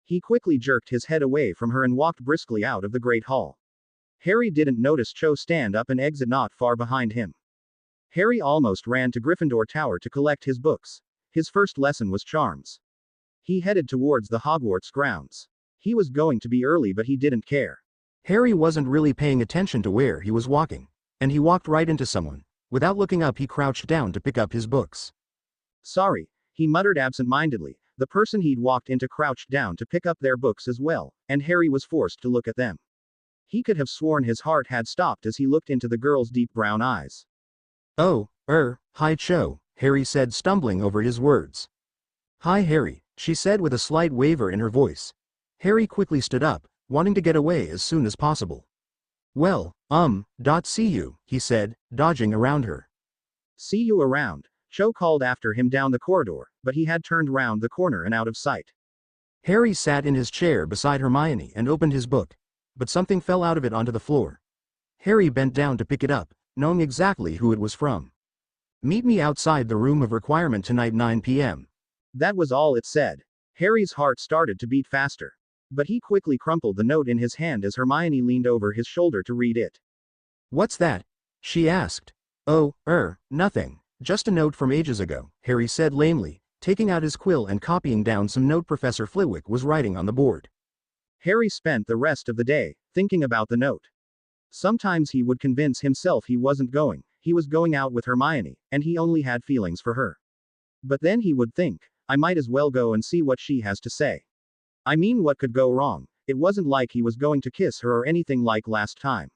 He quickly jerked his head away from her and walked briskly out of the Great Hall. Harry didn't notice Cho stand up and exit not far behind him. Harry almost ran to Gryffindor Tower to collect his books. His first lesson was charms. He headed towards the Hogwarts grounds. He was going to be early but he didn't care.
Harry wasn't really paying attention to where he was walking, and he walked right into someone. Without looking up he crouched down to pick up his books.
"Sorry," he muttered absent-mindedly. The person he'd walked into crouched down to pick up their books as well, and Harry was forced to look at them. He could have sworn his heart had stopped as he looked into the girl's deep brown eyes.
"Oh, hi Cho," Harry said, stumbling over his words. "Hi Harry," she said with a slight waver in her voice. Harry quickly stood up, wanting to get away as soon as possible. "Well, see you," he said, dodging around her.
"See you around," Cho called after him down the corridor, but he had turned round the corner and out of sight.
Harry sat in his chair beside Hermione and opened his book, but something fell out of it onto the floor. Harry bent down to pick it up, knowing exactly who it was from. "Meet me outside the room of requirement tonight 9 p.m.
That was all it said. Harry's heart started to beat faster. But he quickly crumpled the note in his hand as Hermione leaned over his shoulder to read it.
"What's that?" she asked. "Oh, nothing. Just a note from ages ago," Harry said lamely, taking out his quill and copying down some note Professor Flitwick was writing on the board.
Harry spent the rest of the day thinking about the note. Sometimes he would convince himself he wasn't going, he was going out with Hermione, and he only had feelings for her. But then he would think, I might as well go and see what she has to say. I mean, what could go wrong? It wasn't like he was going to kiss her or anything like last time.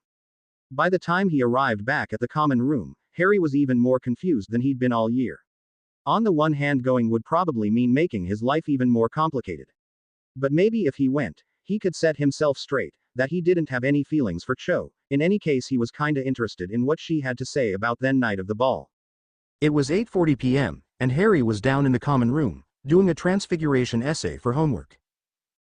By the time he arrived back at the common room, Harry was even more confused than he'd been all year. On the one hand, going would probably mean making his life even more complicated. But maybe if he went, he could set himself straight, that he didn't have any feelings for Cho. In any case, he was kinda interested in what she had to say about then night of the ball.
It was 8:40 p.m., and Harry was down in the common room, doing a transfiguration essay for homework.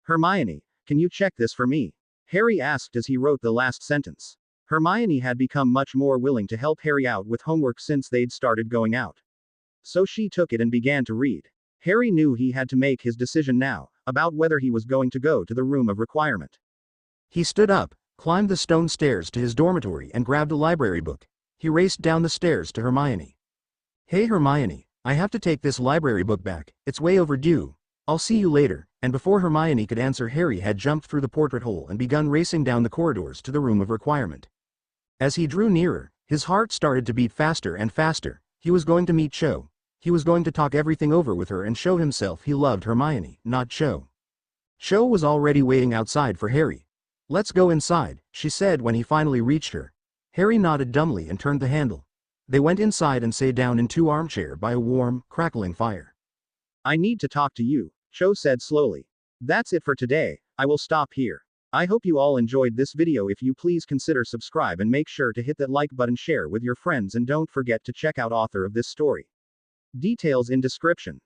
"Hermione, can you check this for me?" Harry asked as he wrote the last sentence. Hermione had become much more willing to help Harry out with homework since they'd started going out. So she took it and began to read. Harry knew he had to make his decision now, about whether he was going to go to the room of requirement.
He stood up, climbed the stone stairs to his dormitory and grabbed a library book. He raced down the stairs to Hermione. "Hey Hermione, I have to take this library book back, it's way overdue. I'll see you later." And before Hermione could answer, Harry had jumped through the portrait hole and begun racing down the corridors to the room of requirement. As he drew nearer, his heart started to beat faster and faster. He was going to meet Cho. He was going to talk everything over with her and show himself he loved Hermione, not Cho. Cho was already waiting outside for Harry. "Let's go inside," she said when he finally reached her. Harry nodded dumbly and turned the handle. They went inside and sat down in two armchairs by a warm, crackling fire.
"I need to talk to you," Cho said slowly. "That's it for today, I will stop here. I hope you all enjoyed this video. If you please consider subscribe and make sure to hit that like button, share with your friends, and don't forget to check out author of this story. Details in description.